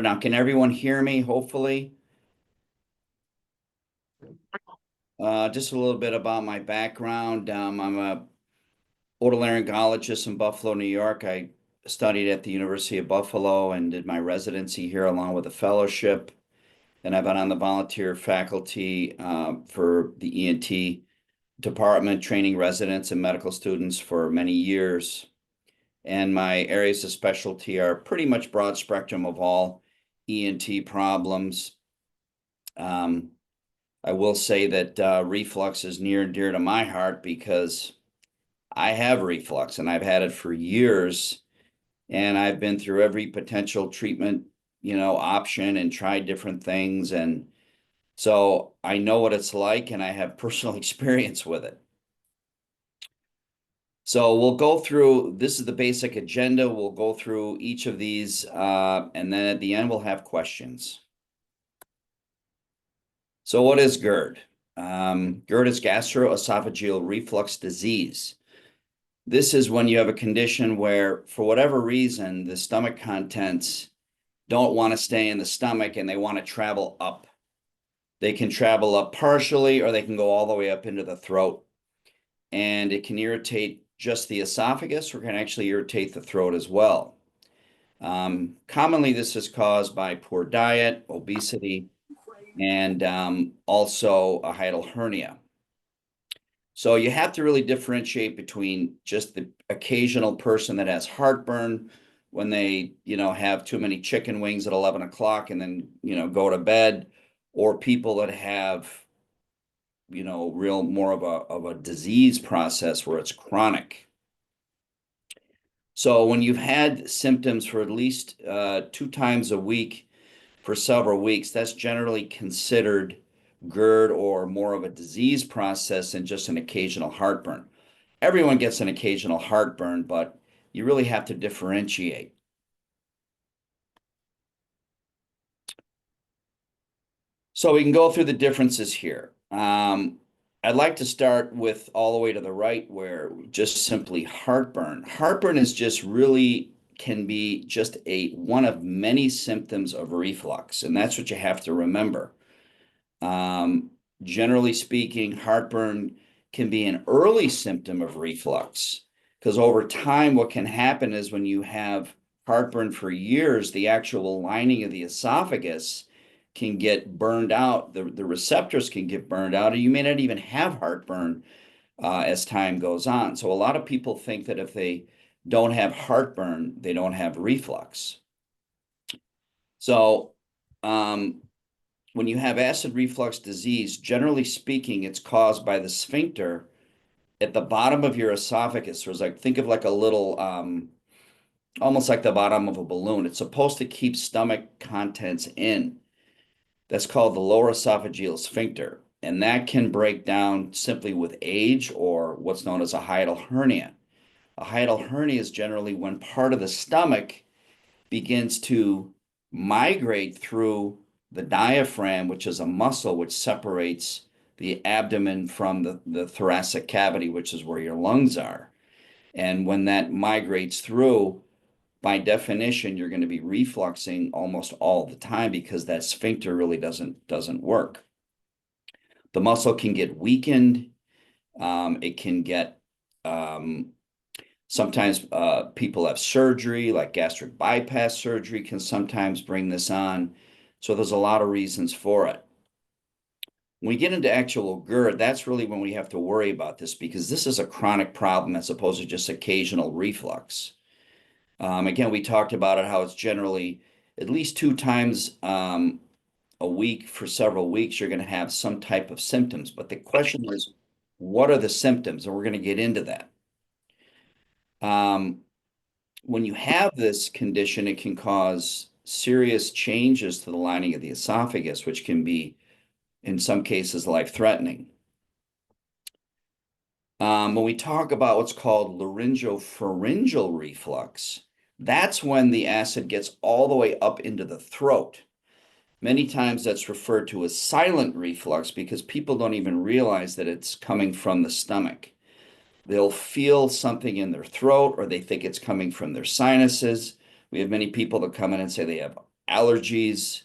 Now, can everyone hear me, hopefully? Just a little bit about my background. I'm a otolaryngologist in Buffalo, New York. I studied at the University of Buffalo and did my residency here along with a fellowship. And I've been on the volunteer faculty for the ENT department, training residents and medical students for many years. And my areas of specialty are pretty much broad spectrum of all ENT problems. I will say that reflux is near and dear to my heart because I have reflux and I've had it for years, and I've been through every potential treatment, option and tried different things. And so I know what it's like and I have personal experience with it. So we'll go through, this is the basic agenda. We'll go through each of these, and then at the end, we'll have questions. So what is GERD? GERD is gastroesophageal reflux disease. This is when you have a condition where, for whatever reason, the stomach contents don't want to stay in the stomach and they want to travel up. They can travel up partially or they can go all the way up into the throat. And it can irritate just the esophagus or can actually irritate the throat as well. Commonly, this is caused by poor diet, obesity, and also a hiatal hernia. So you have to really differentiate between just the occasional person that has heartburn when they, have too many chicken wings at 11 o'clock and then, go to bed, or people that have, real more of a disease process where it's chronic. So when you've had symptoms for at least 2 times a week for several weeks, that's generally considered GERD or more of a disease process than just an occasional heartburn. Everyone gets an occasional heartburn, but you really have to differentiate. So we can go through the differences here. I'd like to start with all the way to the right where just simply heartburn. Heartburn is just really can be just one of many symptoms of reflux, and that's what you have to remember. Generally speaking, heartburn can be an early symptom of reflux because over time, what can happen is when you have heartburn for years, the actual lining of the esophagus can get burned out. The receptors can get burned out, and you may not even have heartburn as time goes on. So a lot of people think that if they don't have heartburn, they don't have reflux. So when you have acid reflux disease, generally speaking, it's caused by the sphincter at the bottom of your esophagus. There's think of like a little, almost like the bottom of a balloon. It's supposed to keep stomach contents in. That's called the lower esophageal sphincter. And that can break down simply with age or what's known as a hiatal hernia. A hiatal hernia is generally when part of the stomach begins to migrate through the diaphragm, which is a muscle which separates the abdomen from the thoracic cavity, which is where your lungs are. And when that migrates through, by definition, you're going to be refluxing almost all the time because that sphincter really doesn't work. The muscle can get weakened. It can get sometimes people have surgery, like gastric bypass surgery can sometimes bring this on. So there's a lot of reasons for it. When we get into actual GERD, that's really when we have to worry about this because this is a chronic problem as opposed to just occasional reflux. Again, we talked about it, how it's generally at least 2 times a week for several weeks, you're going to have some type of symptoms. But the question is, what are the symptoms? And we're going to get into that. When you have this condition, it can cause serious changes to the lining of the esophagus, which can be, in some cases, life-threatening. When we talk about what's called laryngopharyngeal reflux, that's when the acid gets all the way up into the throat. Many times that's referred to as silent reflux because people don't even realize that it's coming from the stomach. They'll feel something in their throat or they think it's coming from their sinuses. We have many people that come in and say they have allergies,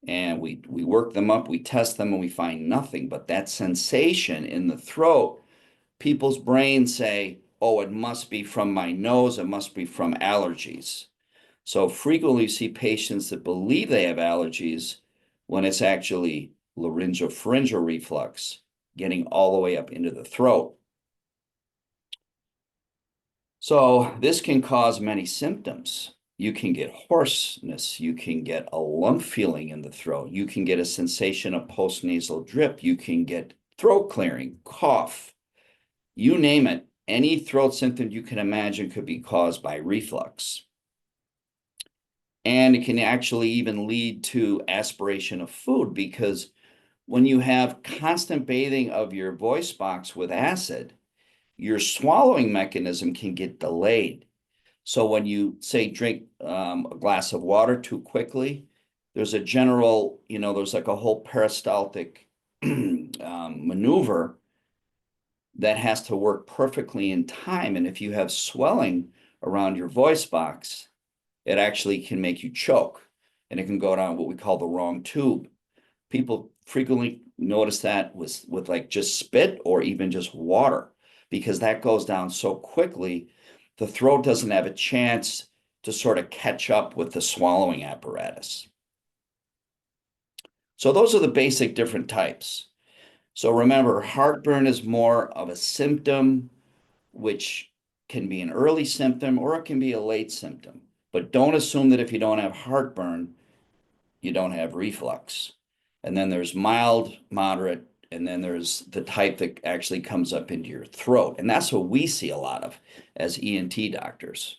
and we work them up, we test them, and we find nothing. But that sensation in the throat, people's brains say, oh, it must be from my nose, it must be from allergies. So frequently you see patients that believe they have allergies when it's actually laryngopharyngeal reflux getting all the way up into the throat. So this can cause many symptoms. You can get hoarseness. You can get a lump feeling in the throat. You can get a sensation of postnasal drip. You can get throat clearing, cough, you name it. Any throat symptom you can imagine could be caused by reflux. And it can actually even lead to aspiration of food, because when you have constant bathing of your voice box with acid, your swallowing mechanism can get delayed. So when you say drink a glass of water too quickly, there's a general, there's like a whole peristaltic maneuver that has to work perfectly in time. And if you have swelling around your voice box, it actually can make you choke, and it can go down what we call the wrong tube. People frequently notice that with like just spit or even just water, because that goes down so quickly, the throat doesn't have a chance to sort of catch up with the swallowing apparatus. So those are the basic different types. So remember, heartburn is more of a symptom, which can be an early symptom or it can be a late symptom. But don't assume that if you don't have heartburn, you don't have reflux. And then there's mild, moderate, and then there's the type that actually comes up into your throat. And that's what we see a lot of as ENT doctors.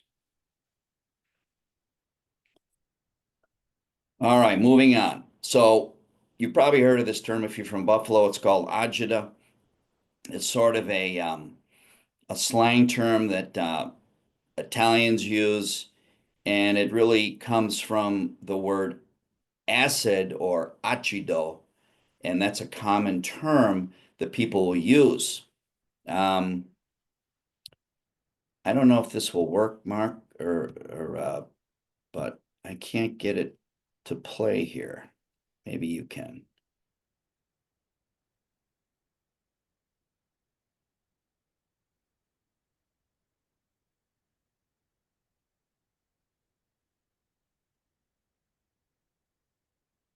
All right, moving on. So you've probably heard of this term if you're from Buffalo. It's called agita. It's sort of a slang term that Italians use, and it really comes from the word acid or acido, and that's a common term that people will use. I don't know if this will work, Mark, but I can't get it to play here. Maybe you can.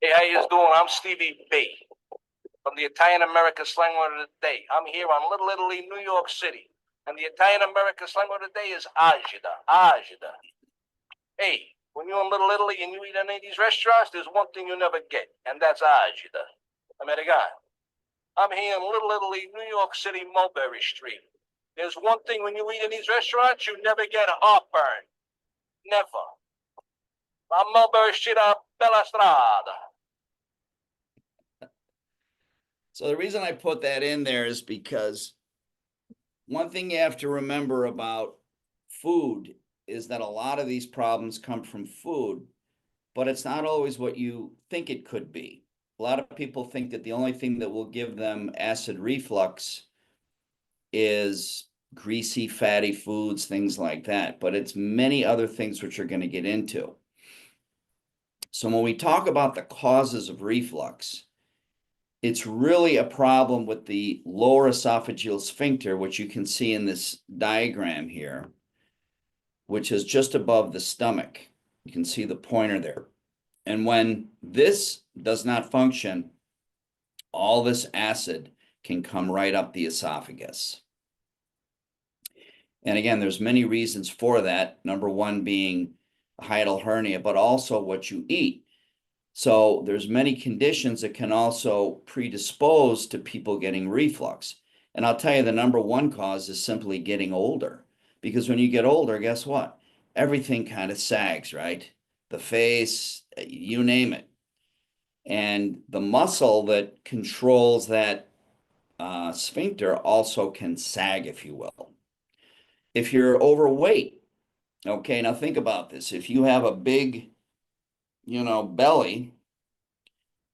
Hey, how you doing? I'm Stevie B from the Italian American slang word of the day. I'm here on Little Italy, New York City. And the Italian American slang word of the day is agita, agita. Hey, when you're in Little Italy and you eat in any of these restaurants, there's one thing you never get, and that's agita. Americano. I'm here in Little Italy, New York City, Mulberry Street. There's one thing when you eat in these restaurants, you never get heartburn. Never. On Mulberry Street, on Bella Strada. So the reason I put that in there is because one thing you have to remember about food is that a lot of these problems come from food, but it's not always what you think it could be. A lot of people think that the only thing that will give them acid reflux is greasy, fatty foods, things like that, but it's many other things which are going to get into. So when we talk about the causes of reflux, it's really a problem with the lower esophageal sphincter, which you can see in this diagram here, which is just above the stomach. You can see the pointer there. And when this does not function, all this acid can come right up the esophagus. And again, there's many reasons for that. Number one being a hiatal hernia, but also what you eat. So there's many conditions that can also predispose to people getting reflux. And I'll tell you, the number one cause is simply getting older. Because when you get older, guess what? Everything kind of sags, right? The face, you name it. And the muscle that controls that sphincter also can sag, if you will. If you're overweight, okay, now think about this. If you have a big, belly,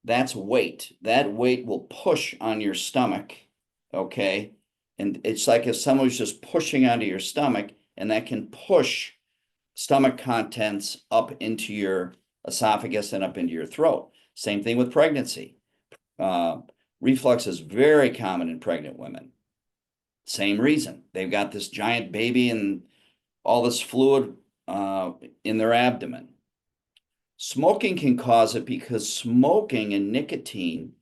that's weight. That weight will push on your stomach, okay? And it's like if someone was just pushing onto your stomach, and that can push stomach contents up into your esophagus and up into your throat. Same thing with pregnancy. Reflux is very common in pregnant women. Same reason. They've got this giant baby and all this fluid in their abdomen. Smoking can cause it because smoking and nicotine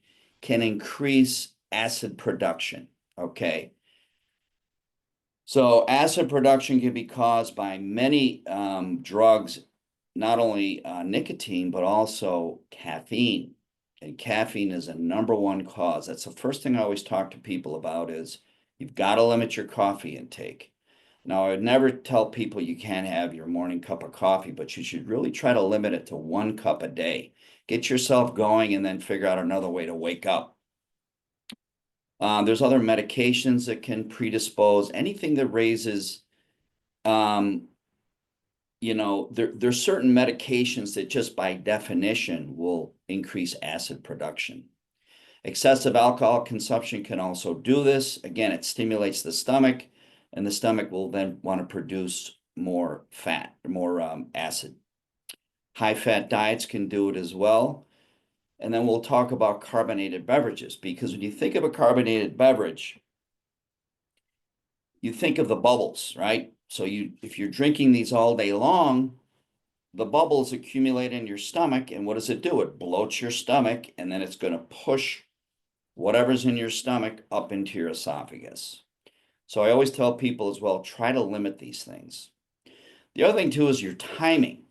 can increase acid production. Okay. So acid production can be caused by many drugs, not only nicotine, but also caffeine. And caffeine is a #1 cause. That's the first thing I always talk to people about is you've got to limit your coffee intake. Now, I would never tell people you can't have your morning cup of coffee, but you should really try to limit it to 1 cup a day. Get yourself going and then figure out another way to wake up. There's other medications that can predispose, anything that raises, there's certain medications that just by definition will increase acid production. Excessive alcohol consumption can also do this. Again, it stimulates the stomach, and the stomach will then want to produce more fat, more acid. High-fat diets can do it as well. And then we'll talk about carbonated beverages, because when you think of a carbonated beverage, you think of the bubbles, right? So if you're drinking these all day long, the bubbles accumulate in your stomach, and what does it do? It bloats your stomach, and then it's going to push whatever's in your stomach up into your esophagus. So I always tell people as well, try to limit these things. The other thing too is your timing.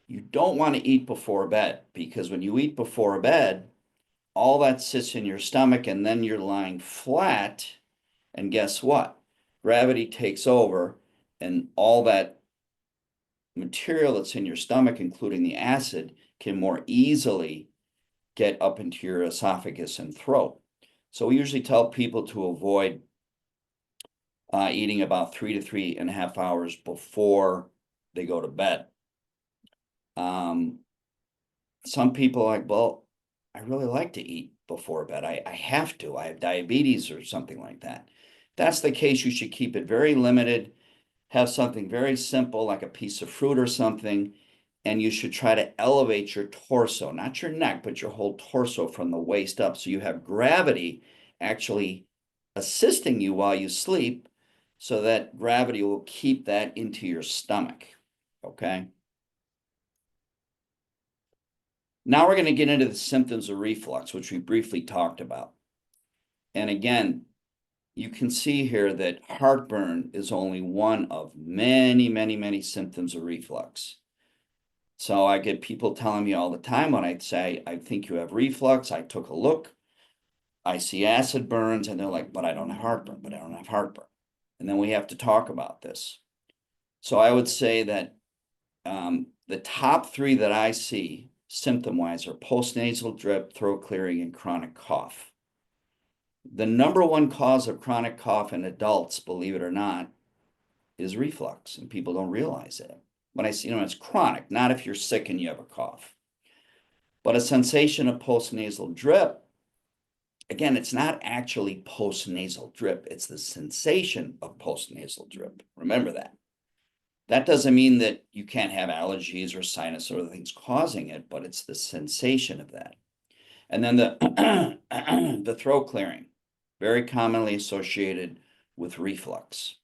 You don't want to eat before bed, because when you eat before bed, all that sits in your stomach and then you're lying flat. And guess what? Gravity takes over and all that material that's in your stomach, including the acid, can more easily get up into your esophagus and throat. So we usually tell people to avoid eating about 3 to 3.5 hours before they go to bed. Some people are like, well, I really like to eat before bed. I have to. I have diabetes or something like that. If that's the case, you should keep it very limited. Have something very simple like a piece of fruit or something, and you should try to elevate your torso, not your neck, but your whole torso from the waist up. So you have gravity actually assisting you while you sleep, so that gravity will keep that into your stomach. Okay. Now we're going to get into the symptoms of reflux, which we briefly talked about. And again, you can see here that heartburn is only one of many, many, many symptoms of reflux. So I get people telling me all the time when I say, I think you have reflux. I took a look, I see acid burns, and they're like, but I don't have heartburn, but I don't have heartburn. And then we have to talk about this. So I would say that the top 3 that I see symptom-wise are postnasal drip, throat clearing, and chronic cough. The #1 cause of chronic cough in adults, believe it or not, is reflux, and people don't realize it. When I see, it's chronic, not if you're sick and you have a cough. But a sensation of postnasal drip, again, it's not actually postnasal drip, it's the sensation of postnasal drip. Remember that. That doesn't mean that you can't have allergies or sinus or other things causing it, but it's the sensation of that. And then the throat clearing, very commonly associated with reflux.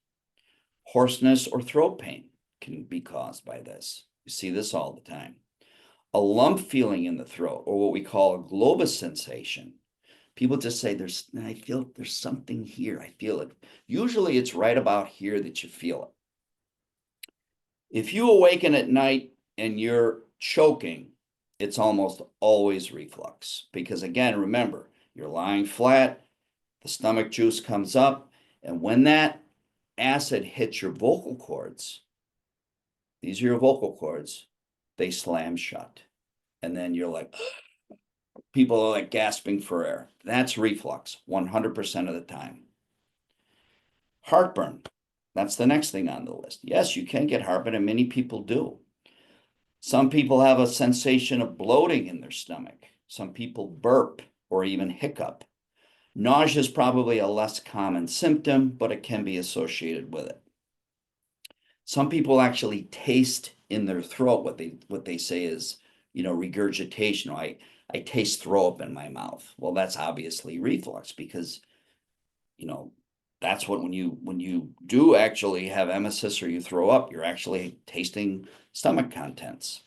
Hoarseness or throat pain can be caused by this. You see this all the time. A lump feeling in the throat, or what we call a globus sensation. People just say, I feel there's something here. I feel it. Usually it's right about here that you feel it. If you awaken at night and you're choking, it's almost always reflux. Because again, remember, you're lying flat, the stomach juice comes up, and when that acid hits your vocal cords, these are your vocal cords, they slam shut. And then you're like, people are like gasping for air. That's reflux 100% of the time. Heartburn. That's the next thing on the list. Yes, you can get heartburn, and many people do. Some people have a sensation of bloating in their stomach. Some people burp or even hiccup. Nausea is probably a less common symptom, but it can be associated with it. Some people actually taste in their throat what they say is regurgitation. I taste throw up in my mouth. Well, that's obviously reflux because, that's what when you do actually have emesis or you throw up, you're actually tasting stomach contents.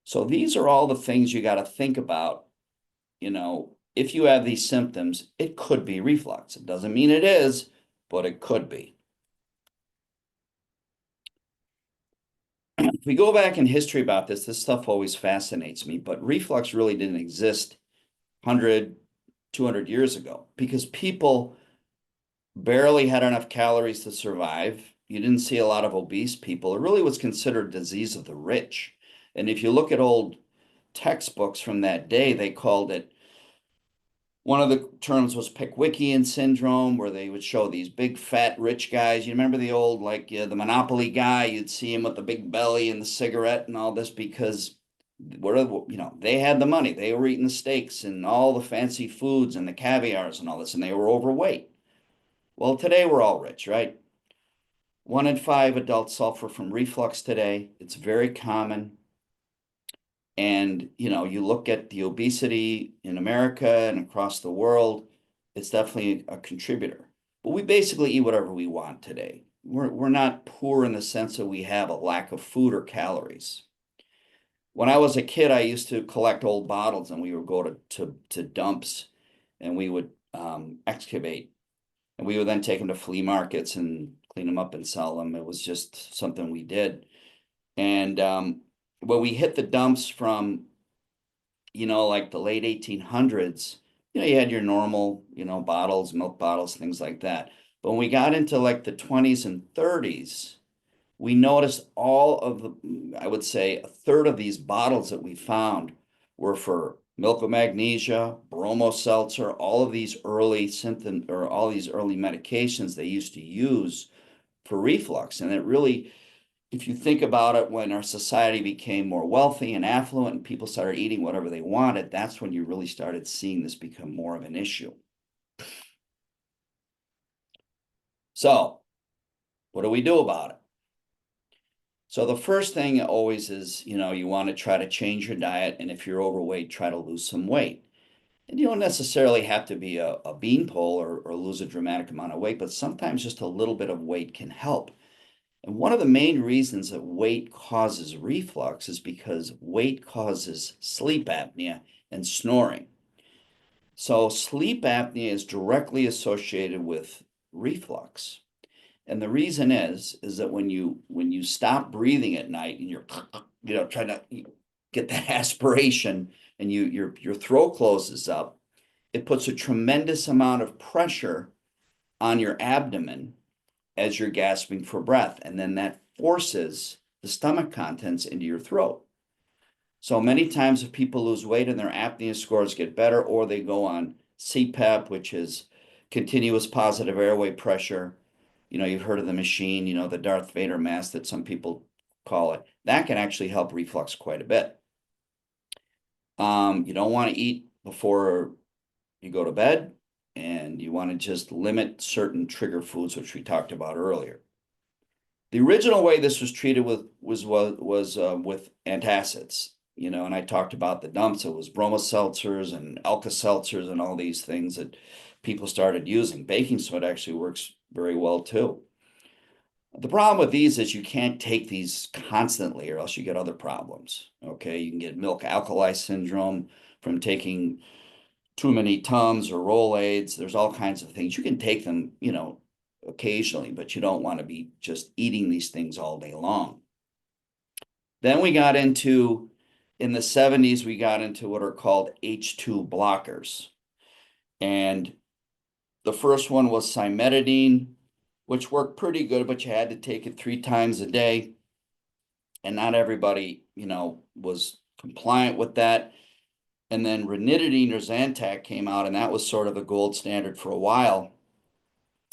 So these are all the things you got to think about. If you have these symptoms, it could be reflux. It doesn't mean it is, but it could be. If we go back in history about this stuff always fascinates me, but reflux really didn't exist 100, 200 years ago because people barely had enough calories to survive. You didn't see a lot of obese people. It really was considered disease of the rich. And if you look at old textbooks from that day, they called it, one of the terms was Pickwickian syndrome, where they would show these big fat rich guys. You remember the old, like the Monopoly guy, you'd see him with the big belly and the cigarette and all this because they had the money. They were eating the steaks and all the fancy foods and the caviars and all this, and they were overweight. Well, today we're all rich, right? 1 in 5 adults suffer from reflux today. It's very common. And, you look at the obesity in America and across the world, it's definitely a contributor. But we basically eat whatever we want today. We're not poor in the sense that we have a lack of food or calories. When I was a kid, I used to collect old bottles and we would go to dumps and we would excavate. And we would then take them to flea markets and clean them up and sell them. It was just something we did. And when we hit the dumps from, like the late 1800s, you had your normal, bottles, milk bottles, things like that. But when we got into like the 20s and 30s, we noticed all of the, I would say a third of these bottles that we found were for milk of magnesia, bromo seltzer, all of these early symptom or all these early medications they used to use for reflux. And it really, if you think about it, when our society became more wealthy and affluent and people started eating whatever they wanted, that's when you really started seeing this become more of an issue. So what do we do about it? So the first thing always is, you want to try to change your diet. And if you're overweight, try to lose some weight. And you don't necessarily have to be a beanpole or lose a dramatic amount of weight, but sometimes just a little bit of weight can help. And one of the main reasons that weight causes reflux is because weight causes sleep apnea and snoring. So sleep apnea is directly associated with reflux. And the reason is that when you stop breathing at night and you're trying to get that aspiration and your throat closes up, it puts a tremendous amount of pressure on your abdomen as you're gasping for breath. And then that forces the stomach contents into your throat. So many times if people lose weight and their apnea scores get better, or they go on CPAP, which is continuous positive airway pressure, you've heard of the machine, the Darth Vader mask that some people call it, that can actually help reflux quite a bit. You don't want to eat before you go to bed, and you want to just limit certain trigger foods, which we talked about earlier. The original way this was treated was with antacids, and I talked about the dumps. It was bromo seltzers and Alka seltzers and all these things that people started using. Baking soda actually works very well too. The problem with these is you can't take these constantly or else you get other problems. Okay, you can get milk alkali syndrome from taking too many Tums or Rolaids. There's all kinds of things. You can take them, occasionally, but you don't want to be just eating these things all day long. Then we got into, in the 70s, we got into what are called H2 blockers. And the first one was cimetidine, which worked pretty good, but you had to take it 3 times a day. And not everybody, was compliant with that. And then ranitidine or Zantac came out, and that was sort of the gold standard for a while.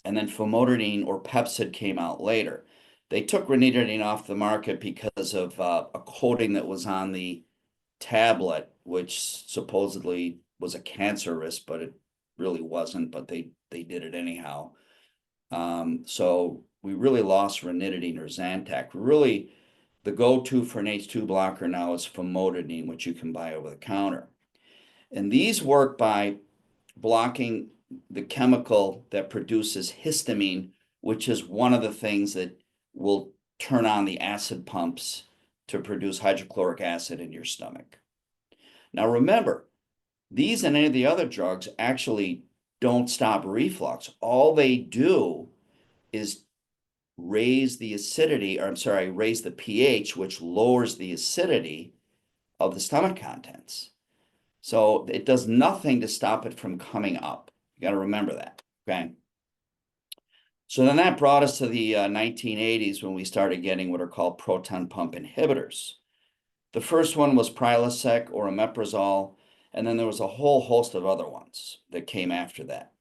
And then famotidine or Pepcid came out later. They took ranitidine off the market because of a coating that was on the tablet, which supposedly was a cancer risk, but it really wasn't, but they did it anyhow. So we really lost ranitidine or Zantac. Really, the go-to for an H2 blocker now is famotidine, which you can buy over the counter. And these work by blocking the chemical that produces histamine, which is one of the things that will turn on the acid pumps to produce hydrochloric acid in your stomach. Now remember, these and any of the other drugs actually don't stop reflux. All they do is raise the acidity, or I'm sorry, raise the pH, which lowers the acidity of the stomach contents. So it does nothing to stop it from coming up. You got to remember that, okay? So then that brought us to the 1980s when we started getting what are called proton pump inhibitors. The first one was Prilosec or omeprazole, and then there was a whole host of other ones that came after that.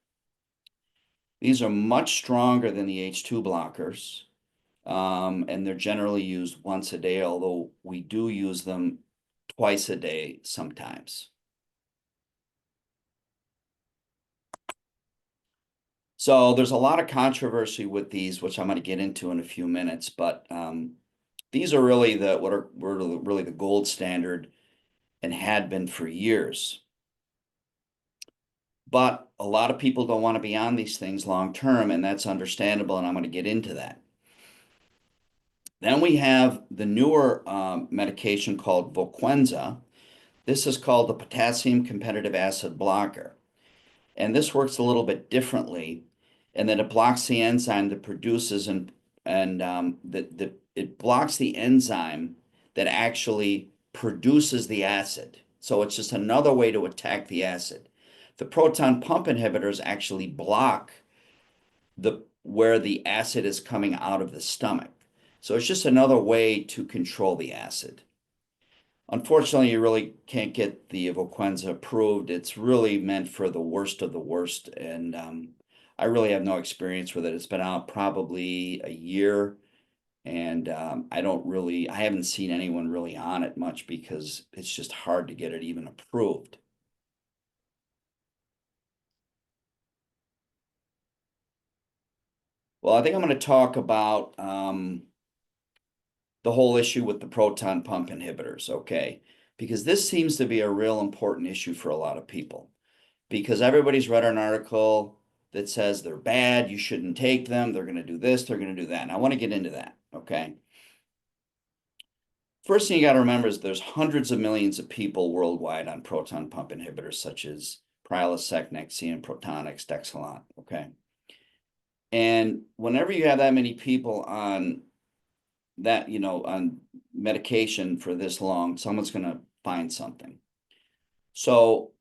These are much stronger than the H2 blockers, and they're generally used once a day, although we do use them twice a day sometimes. So there's a lot of controversy with these, which I'm going to get into in a few minutes, but these are really were really the gold standard and had been for years. But a lot of people don't want to be on these things long term, and that's understandable, and I'm going to get into that. Then we have the newer medication called Voquenza. This is called the potassium competitive acid blocker. And this works a little bit differently in that it blocks the enzyme that produces it blocks the enzyme that actually produces the acid. So it's just another way to attack the acid. The proton pump inhibitors actually block where the acid is coming out of the stomach. So it's just another way to control the acid. Unfortunately, you really can't get the Voquenza approved. It's really meant for the worst of the worst, and I really have no experience with it. It's been out probably a year, and I haven't seen anyone really on it much because it's just hard to get it even approved. Well, I think I'm going to talk about the whole issue with the proton pump inhibitors, okay? Because this seems to be a real important issue for a lot of people. Because everybody's read an article that says they're bad, you shouldn't take them, they're going to do this, they're going to do that. And I want to get into that, okay? First thing you got to remember is there's hundreds of millions of people worldwide on proton pump inhibitors such as Prilosec, Nexium, Protonix, Dexilant, okay? And whenever you have that many people on that, on medication for this long, someone's going to find something. So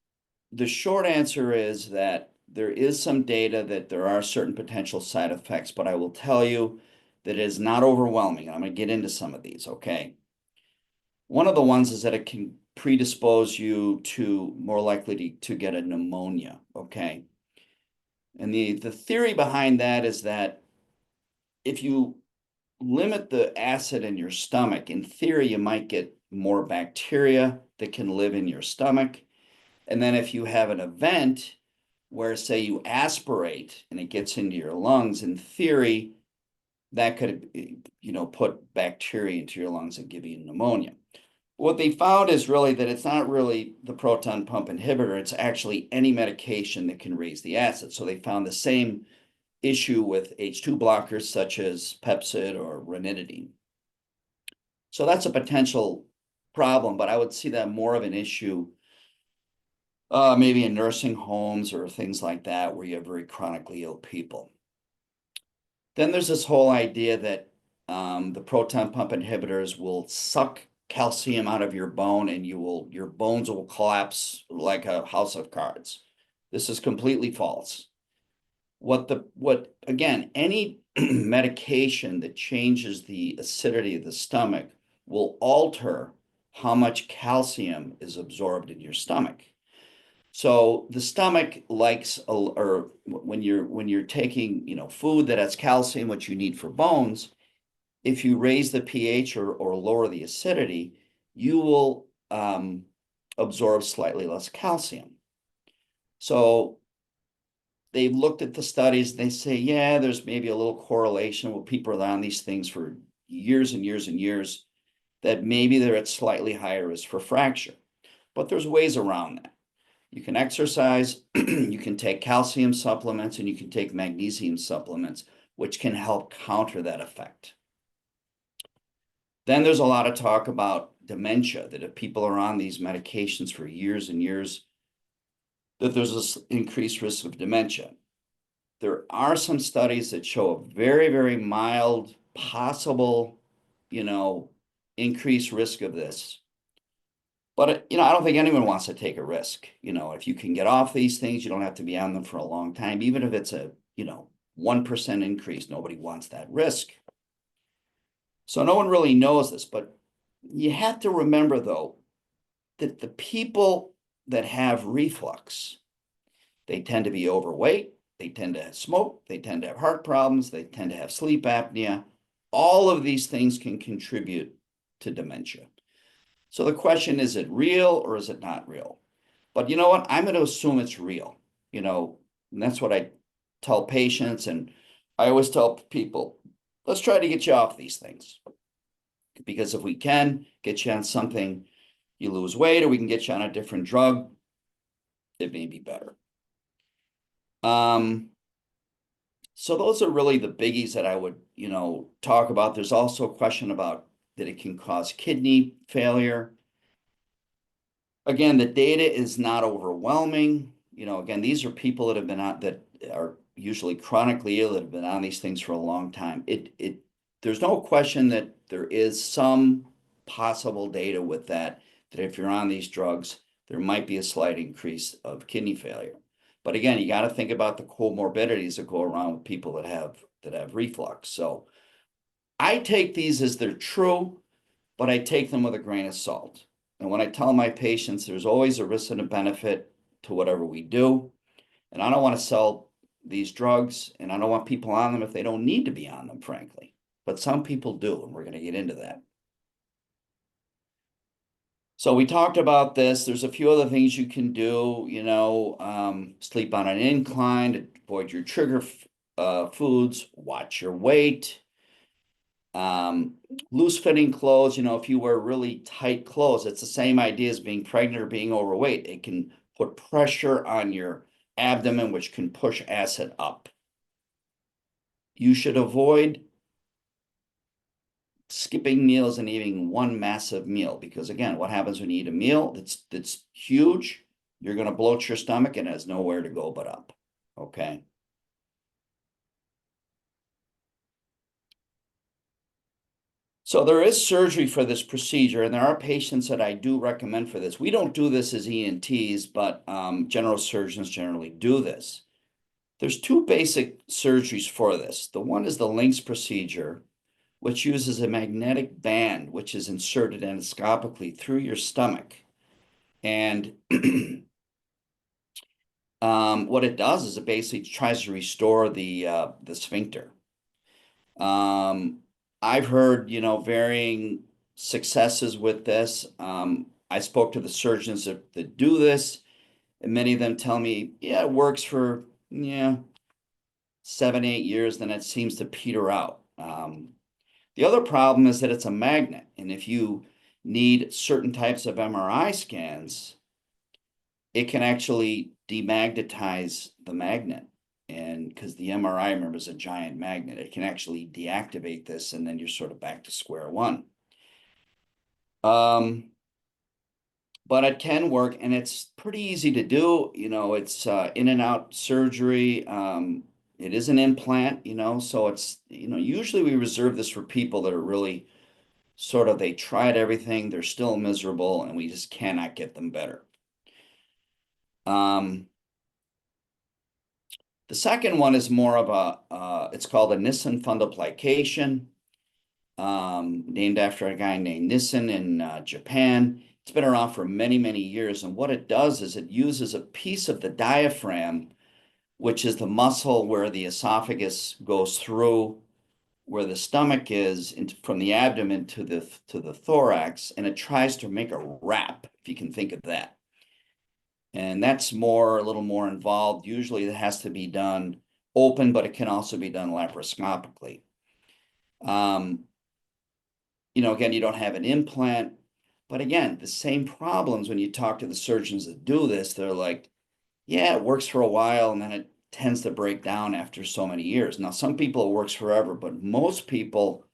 the short answer is that there is some data that there are certain potential side effects, but I will tell you that it is not overwhelming. I'm going to get into some of these, okay? One of the ones is that it can predispose you to more likely to get a pneumonia, okay? And the theory behind that is that if you limit the acid in your stomach, in theory, you might get more bacteria that can live in your stomach. And then if you have an event where, say, you aspirate and it gets into your lungs, in theory, that could, put bacteria into your lungs and give you pneumonia. What they found is really that it's not really the proton pump inhibitor, it's actually any medication that can raise the acid. So they found the same issue with H2 blockers such as Pepcid or ranitidine. So that's a potential problem, but I would see that more of an issue maybe in nursing homes or things like that where you have very chronically ill people. Then there's this whole idea that the proton pump inhibitors will suck calcium out of your bone and your bones will collapse like a house of cards. This is completely false. Again, any medication that changes the acidity of the stomach will alter how much calcium is absorbed in your stomach. So the stomach likes, or when you're taking, food that has calcium, which you need for bones, if you raise the pH or lower the acidity, you will absorb slightly less calcium. So they've looked at the studies, they say, yeah, there's maybe a little correlation where people are on these things for years and years and years. that maybe they're at slightly higher risk for fracture. But there's ways around that. You can exercise, you can take calcium supplements, and you can take magnesium supplements, which can help counter that effect. Then there's a lot of talk about dementia, that if people are on these medications for years and years, that there's this increased risk of dementia. There are some studies that show a very, very mild possible, increased risk of this. But, I don't think anyone wants to take a risk. If you can get off these things, you don't have to be on them for a long time. Even if it's a, 1% increase, nobody wants that risk. So no one really knows this, but you have to remember, though, that the people that have reflux, they tend to be overweight, they tend to smoke, they tend to have heart problems, they tend to have sleep apnea. All of these things can contribute to dementia. So the question, is it real or is it not real? But you know what? I'm going to assume it's real, and that's what I tell patients. And I always tell people, let's try to get you off these things. Because if we can get you on something, you lose weight, or we can get you on a different drug, it may be better. So those are really the biggies that I would, talk about. There's also a question about that it can cause kidney failure. Again, the data is not overwhelming. Again, these are people that have been on, that are usually chronically ill, that have been on these things for a long time. There's no question that there is some possible data with that if you're on these drugs, there might be a slight increase of kidney failure. But again, you got to think about the comorbidities that go around with people that have reflux. So I take these as they're true, but I take them with a grain of salt. And when I tell my patients, there's always a risk and a benefit to whatever we do. And I don't want to sell these drugs, and I don't want people on them if they don't need to be on them, frankly. But some people do, and we're going to get into that. So we talked about this. There's a few other things you can do, sleep on an incline, avoid your trigger foods, watch your weight. Loose fitting clothes, if you wear really tight clothes, it's the same idea as being pregnant or being overweight. It can put pressure on your abdomen, which can push acid up. You should avoid skipping meals and eating one massive meal, because again, what happens when you eat a meal that's huge? You're going to bloat your stomach and it has nowhere to go but up. Okay. So there is surgery for this procedure, and there are patients that I do recommend for this. We don't do this as ENTs, but general surgeons generally do this. There's two basic surgeries for this. The one is the Lynx procedure, which uses a magnetic band, which is inserted endoscopically through your stomach. And what it does is it basically tries to restore the sphincter. I've heard, varying successes with this. I spoke to the surgeons that do this, and many of them tell me, yeah, it works for 7, 8 years, then it seems to peter out. The other problem is that it's a magnet, and if you need certain types of MRI scans, it can actually demagnetize the magnet. And because the MRI, remember, is a giant magnet, it can actually deactivate this, and then you're sort of back to square one. But it can work, and it's pretty easy to do. It's in and out surgery. It is an implant, so it's, usually we reserve this for people that are really they tried everything, they're still miserable, and we just cannot get them better. The second one is more of it's called a Nissen fundoplication, named after a guy named Nissen in Japan. It's been around for many, many years. And what it does is it uses a piece of the diaphragm, which is the muscle where the esophagus goes through, where the stomach is, from the abdomen to the thorax, and it tries to make a wrap, if you can think of that. And that's a little more involved. Usually it has to be done open, but it can also be done laparoscopically. again, you don't have an implant. But again, the same problems when you talk to the surgeons that do this, they're like, yeah, it works for a while and then it tends to break down after so many years. Now, some people it works forever, but most people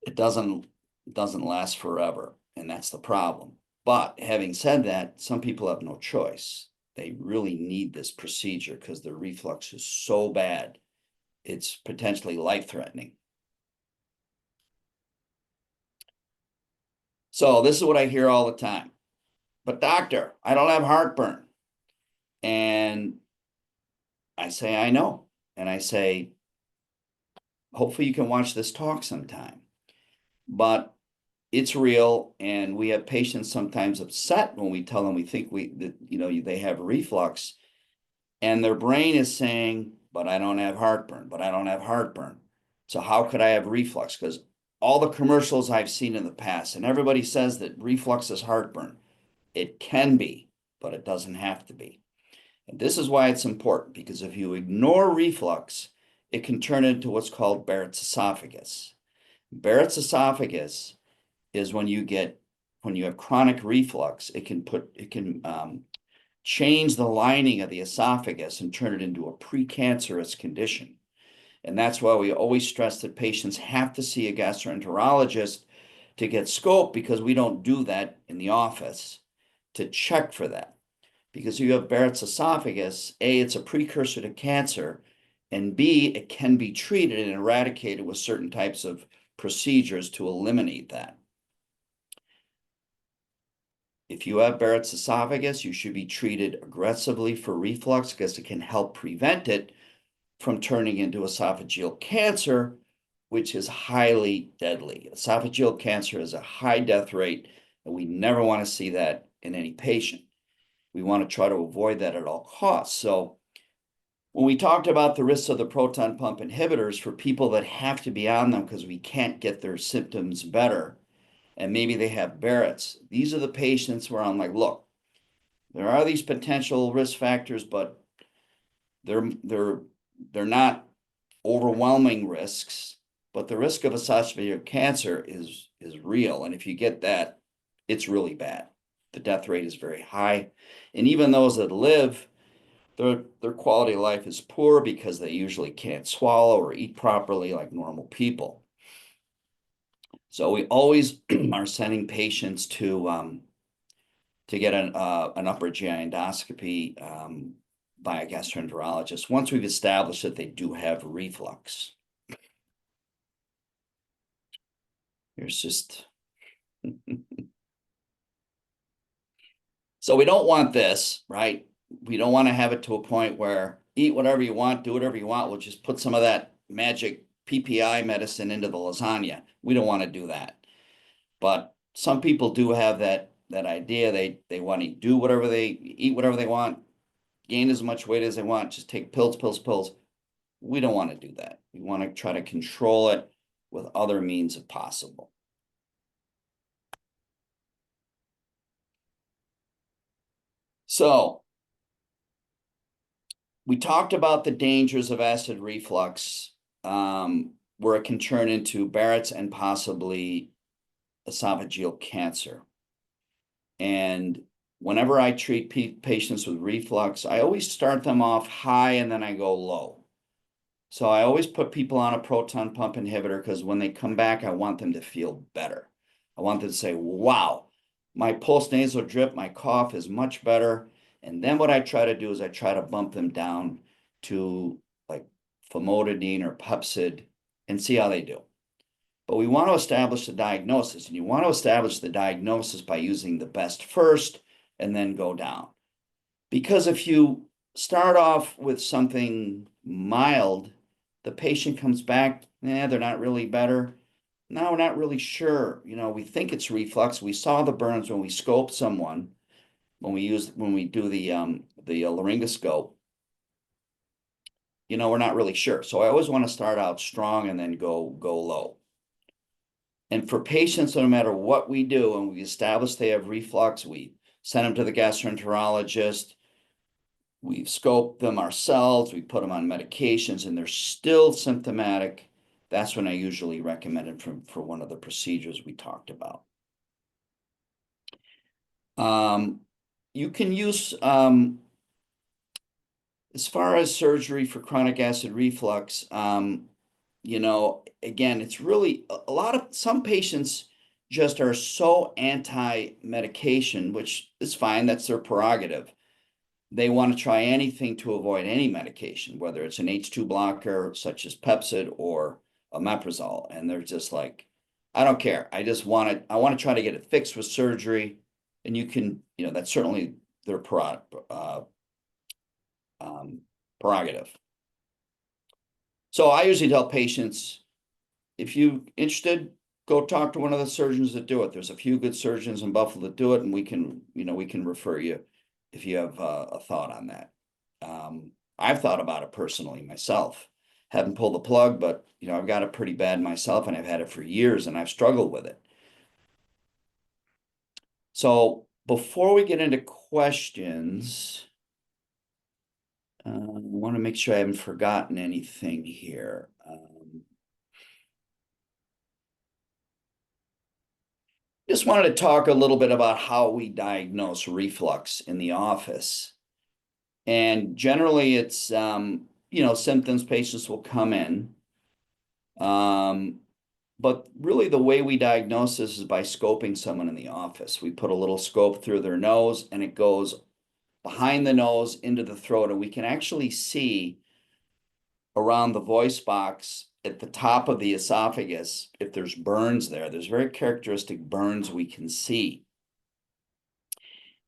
it doesn't last forever, and that's the problem. But having said that, some people have no choice. They really need this procedure because their reflux is so bad, it's potentially life-threatening. So this is what I hear all the time. But doctor, I don't have heartburn. And I say, I know. And I say, hopefully you can watch this talk sometime. But it's real, and we have patients sometimes upset when we tell them we think they have reflux, and their brain is saying, but I don't have heartburn, but I don't have heartburn. So how could I have reflux? Because all the commercials I've seen in the past, and everybody says that reflux is heartburn. It can be, but it doesn't have to be. And this is why it's important, because if you ignore reflux, it can turn into what's called Barrett's esophagus. Barrett's esophagus is when you have chronic reflux, it can change the lining of the esophagus and turn it into a precancerous condition. And that's why we always stress that patients have to see a gastroenterologist to get scoped, because we don't do that in the office to check for that. Because if you have Barrett's esophagus, A, it's a precursor to cancer, and B, it can be treated and eradicated with certain types of procedures to eliminate that. If you have Barrett's esophagus, you should be treated aggressively for reflux because it can help prevent it from turning into esophageal cancer, which is highly deadly. Esophageal cancer is a high death rate, and we never want to see that in any patient. We want to try to avoid that at all costs. So when we talked about the risks of the proton pump inhibitors for people that have to be on them because we can't get their symptoms better, and maybe they have Barrett's, these are the patients where I'm like, look, there are these potential risk factors, but they're not overwhelming risks. But the risk of esophageal cancer is real, and if you get that, it's really bad. The death rate is very high, and even those that live, their quality of life is poor because they usually can't swallow or eat properly like normal people. So we always are sending patients to get an upper GI endoscopy by a gastroenterologist once we've established that they do have reflux. Here's just so we don't want this, right? We don't want to have it to a point where eat whatever you want, do whatever you want. We'll just put some of that magic PPI medicine into the lasagna. We don't want to do that. But some people do have that idea. They want to eat whatever they want, gain as much weight as they want, just take pills. We don't want to do that. We want to try to control it with other means if possible. So we talked about the dangers of acid reflux, where it can turn into Barrett's and possibly esophageal cancer. And whenever I treat patients with reflux, I always start them off high and then I go low. So I always put people on a proton pump inhibitor because when they come back, I want them to feel better. I want them to say, wow, my postnasal drip, my cough is much better. And then what I try to do is I try to bump them down to like famotidine or Pepcid and see how they do. But we want to establish the diagnosis, and you want to establish the diagnosis by using the best first and then go down. Because if you start off with something mild, the patient comes back, they're not really better. Now we're not really sure. We think it's reflux. We saw the burns when we scoped someone, when we do the laryngoscope. We're not really sure. So I always want to start out strong and then go low. And for patients, no matter what we do, and we establish they have reflux, we send them to the gastroenterologist, we've scoped them ourselves, we put them on medications, and they're still symptomatic, that's when I usually recommend it for one of the procedures we talked about. You can use, as far as surgery for chronic acid reflux, you know, again, it's really some patients just are so anti-medication, which is fine, that's their prerogative. They want to try anything to avoid any medication, whether it's an H2 blocker such as Pepcid or omeprazole, and they're just like, I don't care. I want to try to get it fixed with surgery, and you can, you know, that's certainly their prerogative. So I usually tell patients, if you're interested, go talk to one of the surgeons that do it. There's a few good surgeons in Buffalo that do it, and we can refer you if you have a thought on that. I've thought about it personally myself. Haven't pulled the plug, but you know, I've got it pretty bad myself, and I've had it for years, and I've struggled with it. So before we get into questions, I want to make sure I haven't forgotten anything here. Just wanted to talk a little bit about how we diagnose reflux in the office. And generally it's, you know, symptoms patients will come in. But really the way we diagnose this is by scoping someone in the office. We put a little scope through their nose and it goes behind the nose into the throat, and we can actually see around the voice box at the top of the esophagus if there's burns there. There's very characteristic burns we can see.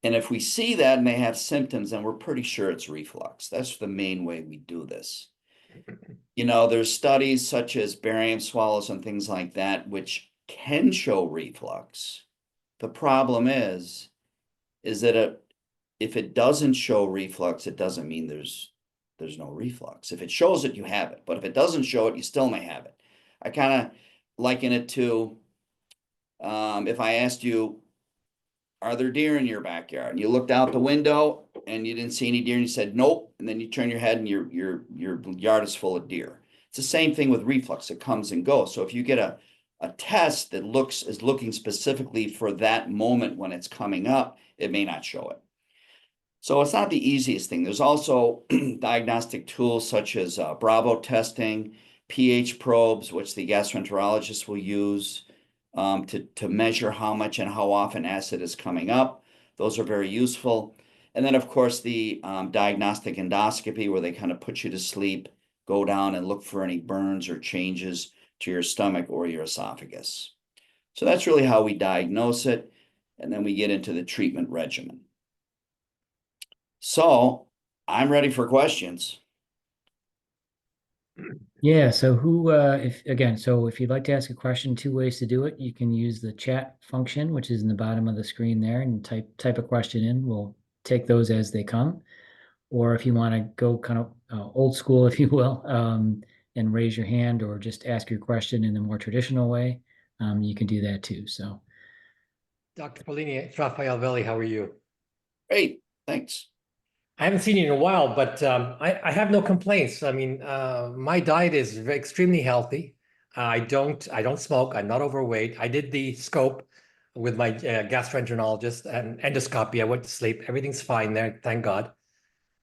And if we see that and they have symptoms, then we're pretty sure it's reflux. That's the main way we do this. You know, there's studies such as barium swallows and things like that, which can show reflux. The problem is that if it doesn't show reflux, it doesn't mean there's no reflux. If it shows it, you have it. But if it doesn't show it, you still may have it. I kind of liken it to if I asked you, are there deer in your backyard? And you looked out the window and you didn't see any deer and you said, nope. And then you turn your head and your yard is full of deer. It's the same thing with reflux. It comes and goes. So if you get a test that is looking specifically for that moment when it's coming up, it may not show it. So it's not the easiest thing. There's also diagnostic tools such as Bravo testing, pH probes, which the gastroenterologist will use to measure how much and how often acid is coming up. Those are very useful. And then, of course, the diagnostic endoscopy, where they kind of put you to sleep, go down and look for any burns or changes to your stomach or your esophagus. So that's really how we diagnose it. And then we get into the treatment regimen. So I'm ready for questions. Yeah, so if you'd like to ask a question, two ways to do it. You can use the chat function, which is in the bottom of the screen there, and type a question in. We'll take those as they come. Or if you want to go kind of old school, if you will, and raise your hand or just ask your question in a more traditional way, you can do that too. So, Dr. Paolini, it's Raphael Velli. How are you? Great, thanks. I haven't seen you in a while, but I have no complaints. I mean, my diet is extremely healthy. I don't smoke. I'm not overweight. I did the scope with my gastroenterologist and endoscopy. I went to sleep. Everything's fine there, thank God.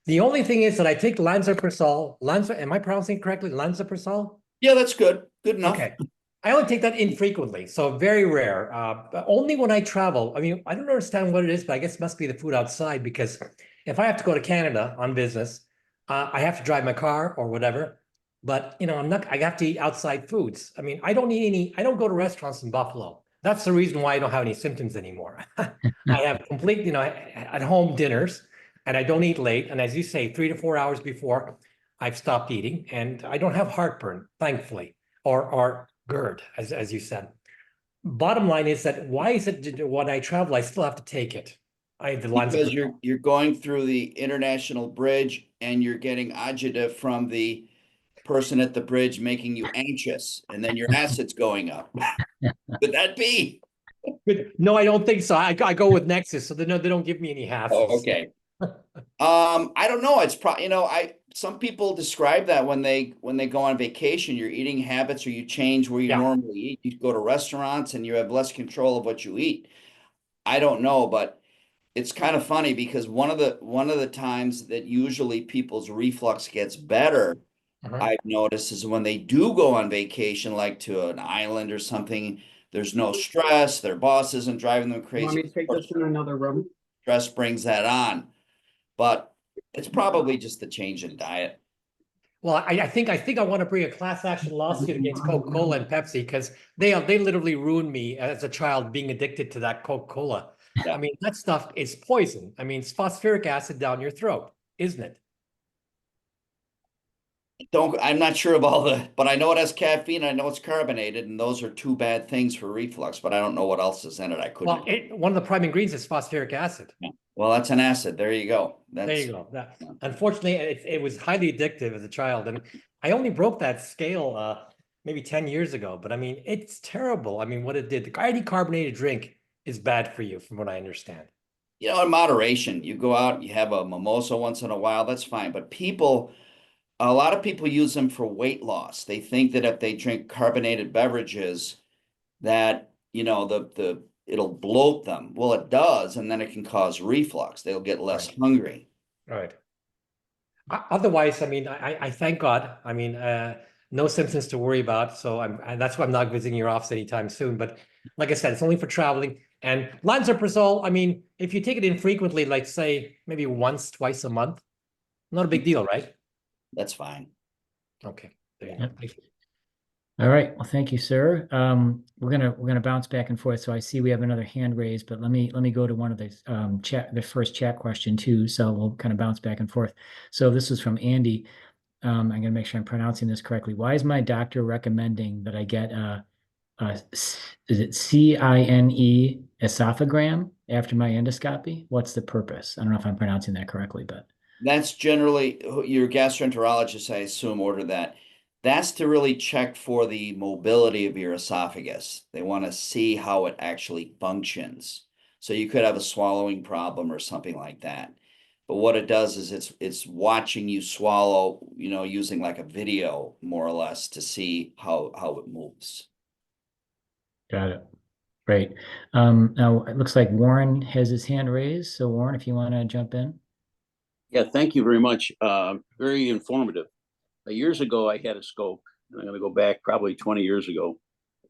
The only thing is that I take lansoprazole. Am I pronouncing it correctly? Lansoprazole? Yeah, that's good. Good enough. Okay. I only take that infrequently, so very rare. But only when I travel. I mean, I don't understand what it is, but I guess it must be the food outside, because if I have to go to Canada on business, I have to drive my car or whatever. But you know, I have to eat outside foods. I mean, I don't go to restaurants in Buffalo. That's the reason why I don't have any symptoms anymore. I have complete, you know, at home dinners, and I don't eat late. And as you say, 3 to 4 hours before, I've stopped eating, and I don't have heartburn, thankfully, or GERD, as you said. Bottom line is that why is it when I travel, I still have to take it? Because you're going through the international bridge and you're getting agita from the person at the bridge making you anxious, and then your acid's going up. Could that be? No, I don't think so. I go with Nexus, so they don't give me any hassles. Oh, okay. I don't know. It's probably, you know, some people describe that when they go on vacation, your eating habits, or you change where you Yeah. normally eat. You go to restaurants and you have less control of what you eat. I don't know, but it's kind of funny because one of the times that usually people's reflux gets better, Uh-huh. I've noticed, is when they do go on vacation, like to an island or something. There's no stress. Their boss isn't driving them You want me crazy. to take this in another room? Stress brings that on, but it's probably just the change in diet. Well, I think I want to bring a class action lawsuit against Coca-Cola and Pepsi because they literally ruined me as a child being addicted to that Coca-Cola. Yeah. I mean, that stuff is poison. I mean, it's phosphoric acid down your throat, isn't it? I'm not sure of all but I know it has caffeine. I know it's carbonated, and those are two bad things for reflux, but I don't know what else is in it. I couldn't. Well, one of the prime ingredients is phosphoric acid. Yeah. Well, that's an acid. There you go. There you go. Unfortunately, it was highly addictive as a child, and I only broke that scale maybe 10 years ago. But I mean, it's terrible. I mean, what it did. Any carbonated drink is bad for you, from what I understand. In moderation. You go out, you have a mimosa once in a while, that's fine. But a lot of people use them for weight loss. They think that if they drink carbonated beverages, that, it'll bloat them. Well, it does, and then it can cause reflux. They'll get less hungry. Right. Otherwise, I mean, I thank God. I mean, no symptoms to worry about. So that's why I'm not visiting your office anytime soon. But like I said, it's only for traveling. And lansoprazole, I mean, if you take it infrequently, like say maybe once, twice a month, not a big deal, right? That's fine. Okay. There you Yep. go. Thank you. All right. Well, thank you, sir. We're gonna bounce back and forth. So I see we have another hand raised, but let me go to one of the first chat question too. So we'll kind of bounce back and forth. So this is from Andy. I'm gonna make sure I'm pronouncing this correctly. Why is my doctor recommending that I get is it CINE esophagram after my endoscopy? What's the purpose? I don't know if I'm pronouncing that correctly, but That's generally your gastroenterologist, I assume, ordered that. That's to really check for the mobility of your esophagus. They want to see how it actually functions. So you could have a swallowing problem or something like that. But what it does is it's watching you swallow, using like a video more or less to see how it moves. got it. Great. Now it looks like Warren has his hand raised. So Warren, if you want to jump in. Yeah, thank you very much. Very informative. Years ago, I had a scope, and I'm going to go back probably 20 years ago,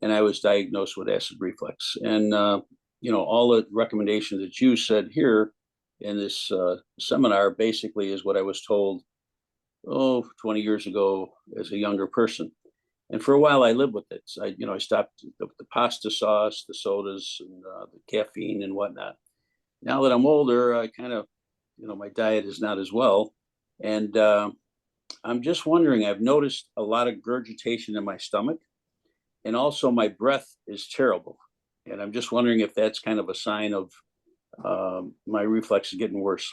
and I was diagnosed with acid reflux. And, all the recommendations that you said here in this seminar basically is what I was told, 20 years ago as a younger person. And for a while, I lived with it. So I stopped the pasta sauce, the sodas, and the caffeine and whatnot. Now that I'm older, I kind of, my diet is not as well. And I'm just wondering, I've noticed a lot of gurgitation in my stomach, and also my breath is terrible. And I'm just wondering if that's kind of a sign of my reflux is getting worse.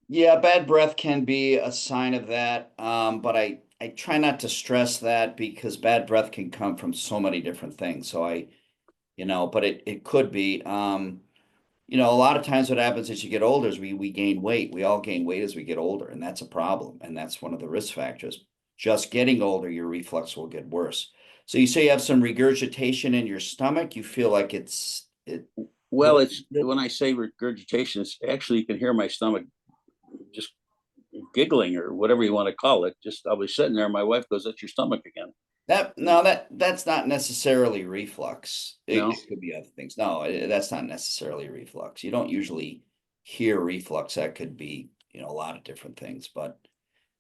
Yeah, bad breath can be a sign of that. But I try not to stress that because bad breath can come from so many different things. So but it could be. A lot of times what happens as you get older is we gain weight. We all gain weight as we get older, and that's a problem. And that's one of the risk factors. Just getting older, your reflux will get worse. So you say you have some regurgitation in your stomach. You feel like Well, it's when I say regurgitation, it's actually you can hear my stomach just giggling or whatever you want to call it. Just I'll be sitting there, and my wife goes, "That's your stomach again." that's not necessarily reflux. No? It could be other things. No, that's not necessarily reflux. You don't usually hear reflux. That could be, a lot of different things. But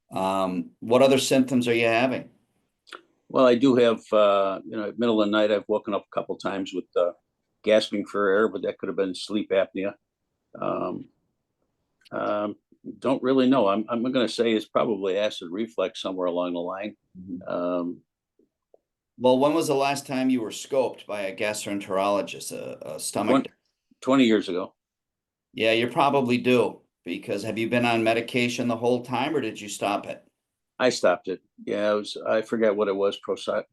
what other symptoms are you having? Well, I do have, middle of the night, I've woken up a couple times with gasping for air, but that could have been sleep apnea. Um, don't really know. I'm going to say it's probably acid reflux somewhere along the line. Well, when was the last time you were scoped by a gastroenterologist, a stomach? 20 years ago. Yeah, you probably do. Because have you been on medication the whole time, or did you stop it? I stopped it. Yeah, I forget what it was. Prilosec.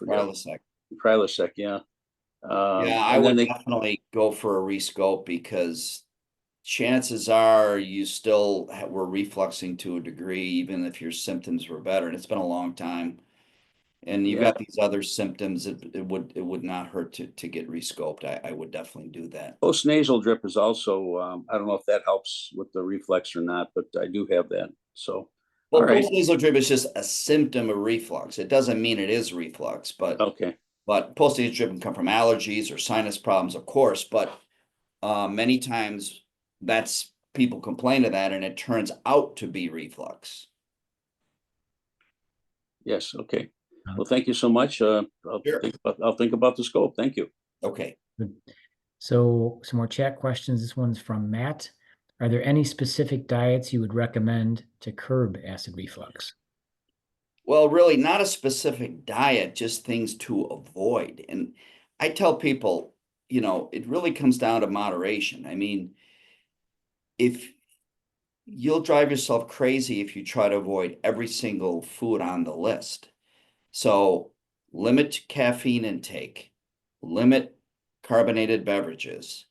Prilosec, yeah. Yeah, I would definitely go for a rescope because chances are you still were refluxing to a degree, even if your symptoms were better. And it's been a long time. And you've Yeah. got these other symptoms, it would not hurt to get rescoped. I would definitely do that. Post-nasal drip is also, I don't know if that helps with the reflex or not, but I do have that. So, all Well, right. postnasal drip is just a symptom of reflux. It doesn't mean it is reflux, Okay. but postnasal drip can come from allergies or sinus problems, of course, but many times that's people complain of that and it turns out to be reflux. Yes. Okay. Well, thank you so much. Sure. I'll think about the scope. Thank you. Okay. So some more chat questions. This one's from Matt. Are there any specific diets you would recommend to curb acid reflux? Well, really not a specific diet, just things to avoid. And I tell people, it really comes down to moderation. I mean, if you'll drive yourself crazy if you try to avoid every single food on the list. So limit caffeine intake, limit carbonated beverages,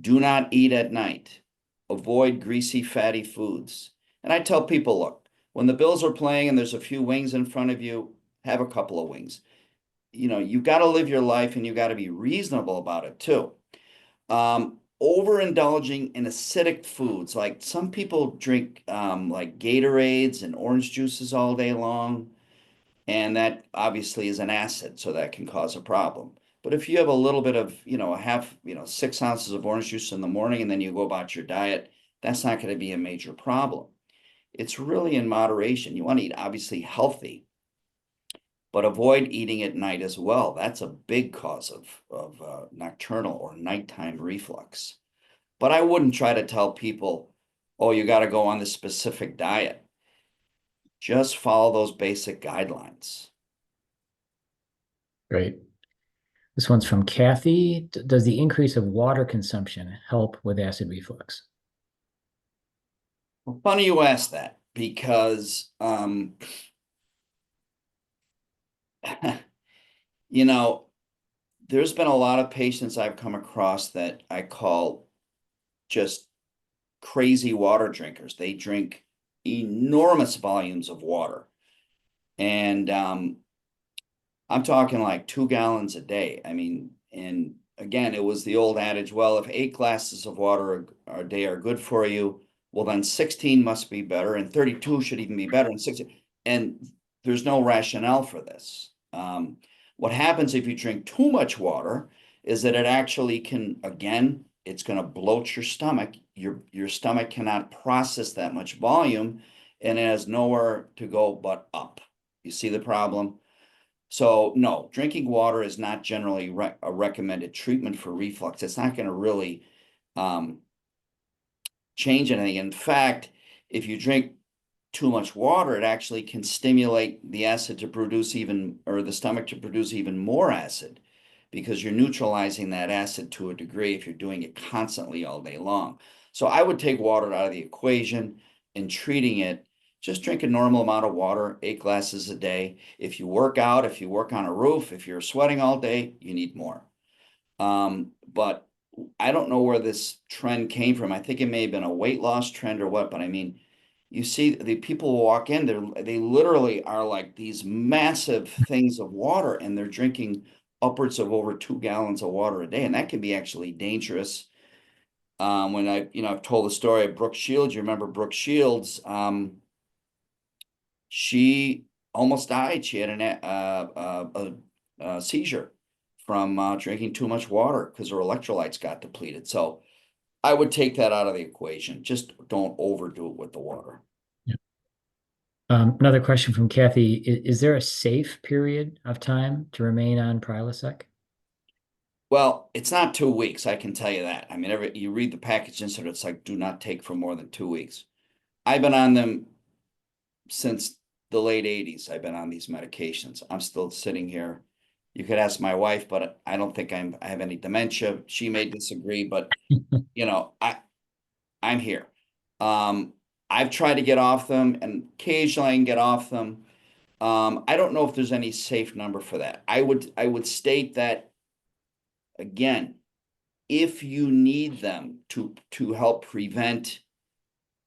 do not eat at night, avoid greasy, fatty foods. And I tell people, look, when the Bills are playing and there's a few wings in front of you, have a couple of wings. You've got to live your life and you've got to be reasonable about it too. Overindulging in acidic foods, like some people drink like Gatorades and orange juices all day long, and that obviously is an acid, so that can cause a problem. But if you have a little bit of, a half, 6 ounces of orange juice in the morning and then you go about your diet, that's not going to be a major problem. It's really in moderation. You want to eat obviously healthy, but avoid eating at night as well. That's a big cause of nocturnal or nighttime reflux. But I wouldn't try to tell people, oh, you got to go on this specific diet. Just follow those basic guidelines. Great. This one's from Kathy. Does the increase of water consumption help with acid reflux? Well, funny you ask that because, there's been a lot of patients I've come across that I call just crazy water drinkers. They drink enormous volumes of water. And I'm talking like 2 gallons a day. I mean, and again, it was the old adage, well, if 8 glasses of water a day are good for you, well, then 16 must be better, and 32 should even be better, and 16. And there's no rationale for this. What happens if you drink too much water is that it actually can, again, it's going to bloat your stomach. Your stomach cannot process that much volume, and it has nowhere to go but up. You see the problem? So no, drinking water is not generally a recommended treatment for reflux. It's not going to really change anything. In fact, if you drink too much water, it actually can stimulate the acid to produce or the stomach to produce even more acid, because you're neutralizing that acid to a degree if you're doing it constantly all day long. So I would take water out of the equation and treating it. Just drink a normal amount of water, 8 glasses a day. If you work out, if you work on a roof, if you're sweating all day, you need more. But I don't know where this trend came from. I think it may have been a weight loss trend or what, but I mean, you see the people walk in, they literally are like these massive things of water, and they're drinking upwards of over 2 gallons of water a day, and that can be actually dangerous. When I've told the story of Brooke Shields, you remember Brooke Shields, she almost died. She had a seizure from drinking too much water because her electrolytes got depleted. So I would take that out of the equation. Just don't overdo it with the water. Yeah. Another question from Kathy. Is there a safe period of time to remain on Prilosec? Well, it's not 2 weeks, I can tell you that. I mean, you read the package insert, it's like, do not take for more than 2 weeks. I've been on them since the late 80s. I've been on these medications. I'm still sitting here. You could ask my wife, but I don't think I have any dementia. She may disagree, but I'm here. I've tried to get off them, and occasionally I can get off them. I don't know if there's any safe number for that. I would state that, again, if you need them to help prevent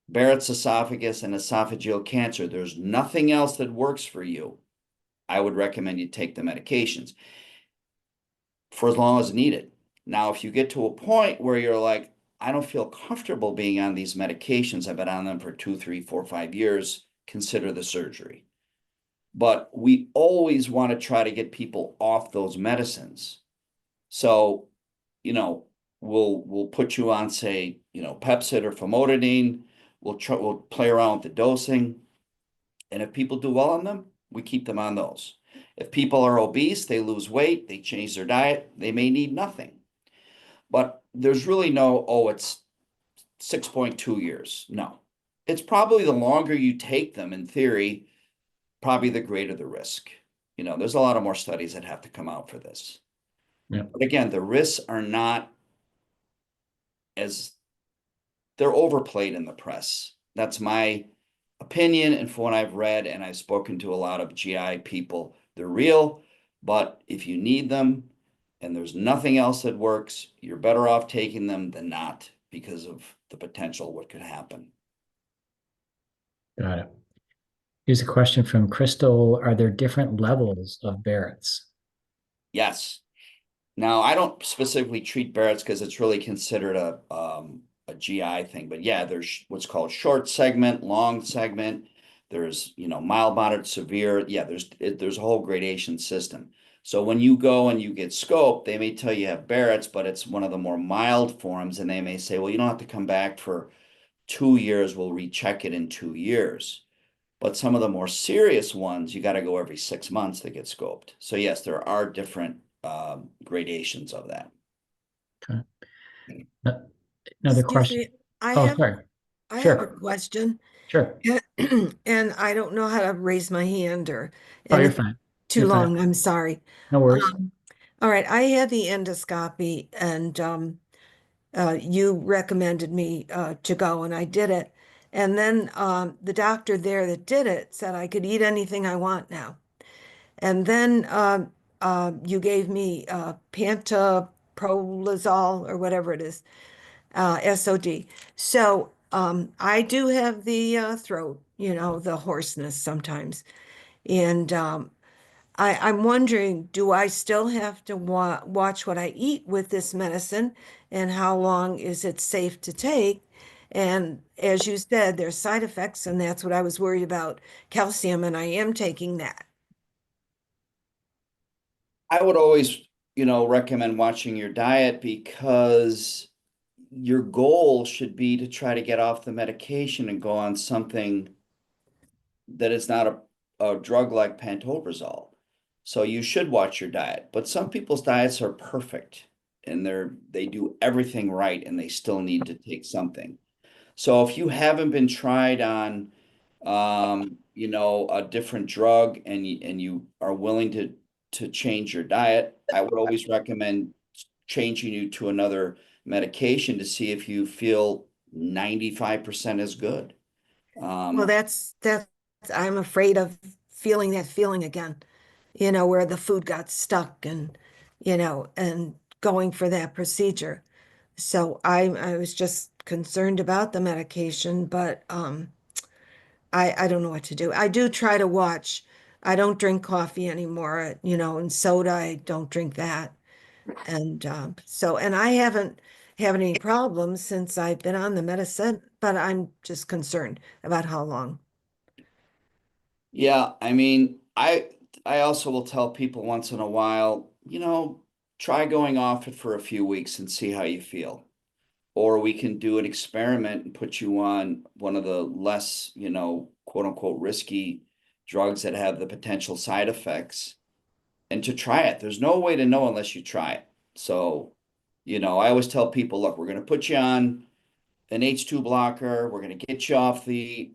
Barrett's esophagus and esophageal cancer, there's nothing else that works for you, I would recommend you take the medications for as long as needed. Now, if you get to a point where you're like, I don't feel comfortable being on these medications, I've been on them for 2, 3, 4, 5 years, consider the surgery. But we always want to try to get people off those medicines. So, we'll put you on, say, Pepcid or famotidine. We'll play around with the dosing. And if people do well on them, we keep them on those. If people are obese, they lose weight, they change their diet, they may need nothing. But there's really no, oh, it's 6.2 years. No. It's probably the longer you take them, in theory, probably the greater the risk. There's a lot of more studies that have to come out for this. Yeah. But again, the risks are not they're overplayed in the press. That's my opinion, and from what I've read, and I've spoken to a lot of GI people, they're real, but if you need them and there's nothing else that works, you're better off taking them than not because of the potential what could happen. Got it. Here's a question from Crystal. Are there different levels of Barrett's? Yes. Now, I don't specifically treat Barrett's because it's really considered a GI thing, but yeah, there's what's called short segment, long segment. There's, mild, moderate, severe. Yeah, there's a whole gradation system. So when you go and you get scoped, they may tell you have Barrett's, but it's one of the more mild forms, and they may say, well, you don't have to come back for 2 years. We'll recheck it in 2 years. But some of the more serious ones, you got to go every 6 months to get scoped. So yes, there are different gradations of that. Okay. Another Excuse question. me, I Oh, have, sorry. I have a Sure. question, Sure. and I don't know how to raise my hand Oh, and you're it's fine. too You're fine. long, I'm sorry. No worries. All right, I had the endoscopy and you recommended me to go and I did it. And then the doctor there that did it said I could eat anything I want now. And then you gave me pantoprazole or whatever it is, SOD. So I do have the throat, the hoarseness sometimes. And I'm wondering, do I still have to watch what I eat with this medicine, and how long is it safe to take? And as you said, there's side effects, and that's what I was worried about, calcium, and I am taking that. I would always, recommend watching your diet because your goal should be to try to get off the medication and go on something that is not a drug like pantoprazole. So you should watch your diet. But some people's diets are perfect and they do everything right and they still need to take something. So if you haven't been tried on a different drug and you are willing to change your diet, I would always recommend changing you to another medication to see if you feel 95% as good. Well, that's I'm afraid of feeling that feeling again, where the food got stuck and going for that procedure. So I was just concerned about the medication, but I don't know what to do. I do try to watch. I don't drink coffee anymore, and soda, I don't drink that. And and I haven't had any problems since I've been on the medicine, but I'm just concerned about how long. Yeah, I mean, I also will tell people once in a while, try going off it for a few weeks and see how you feel. Or we can do an experiment and put you on one of the less, quote unquote, risky drugs that have the potential side effects and to try it. There's no way to know unless you try it. So, I always tell people, look, we're going to put you on an H2 blocker. We're going to get you off the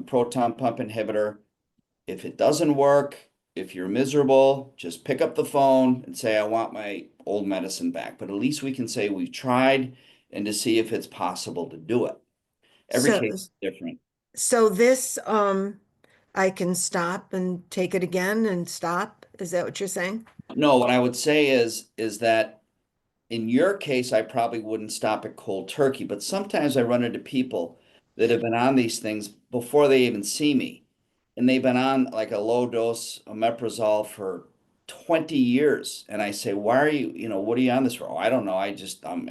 proton pump inhibitor. If it doesn't work, if you're miserable, just pick up the phone and say, I want my old medicine back. But at least we can say we've tried and to see if it's possible to do it. Every So, case is different. so this, I can stop and take it again and stop. Is that what you're saying? No, what I would say is that in your case, I probably wouldn't stop at cold turkey, but sometimes I run into people that have been on these things before they even see me. And they've been on like a low dose omeprazole for 20 years. And I say, why are you, what are you on this for? Oh, I don't know. I just been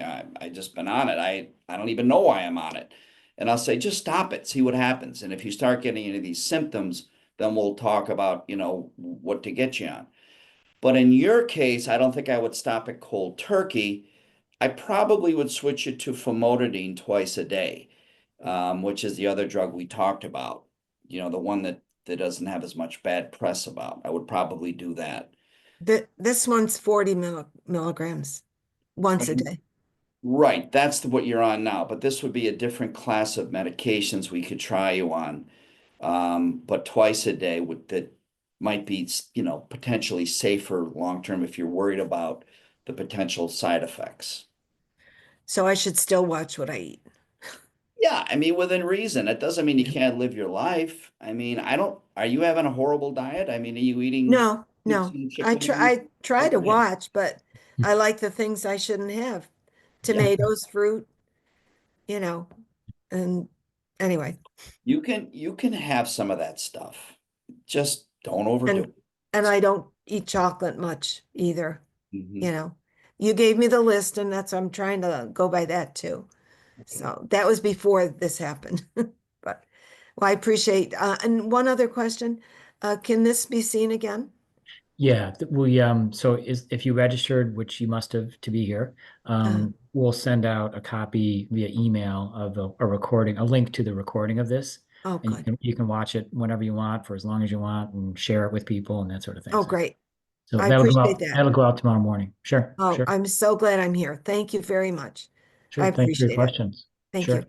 on it. I don't even know why I'm on it. And I'll say, just stop it, see what happens. And if you start getting any of these symptoms, then we'll talk about, what to get you on. But in your case, I don't think I would stop at cold turkey. I probably would switch it to famotidine twice a day, which is the other drug we talked about. The one that doesn't have as much bad press about. I would probably do that. This one's 40 milligrams once a day. Right, that's what you're on now. But this would be a different class of medications we could try you on. But twice a day that might be, potentially safer long term if you're worried about the potential side effects. So I should still watch what I eat. Yeah, I mean, within reason. That doesn't mean you can't live your life. I mean, are you having a horrible diet? I mean, are you eating No, pizza no. and I chicken try every? I try to Okay. watch, but I like the things I shouldn't have. Yeah. Tomatoes, fruit, you know, and anyway. You can have some of that stuff. Just don't overdo And it. and I don't eat chocolate much either, Mhm. you know. You gave me the list and I'm trying to go by that too. So that was before this happened. But well, I appreciate and one other question. Can this be seen again? Yeah, we so if you registered, which you must have to be here, Uh, we'll send out a copy via email of a recording, a link to the recording of this, oh, and good. you can watch it whenever you want for as long as you want and share it with people and that sort of thing. Oh, great. So I appreciate that. that'll go out tomorrow morning. Sure, Oh, sure, I'm so glad I'm here. Thank you very much. I sure. Thanks for your appreciate it. questions. Thank Sure. you.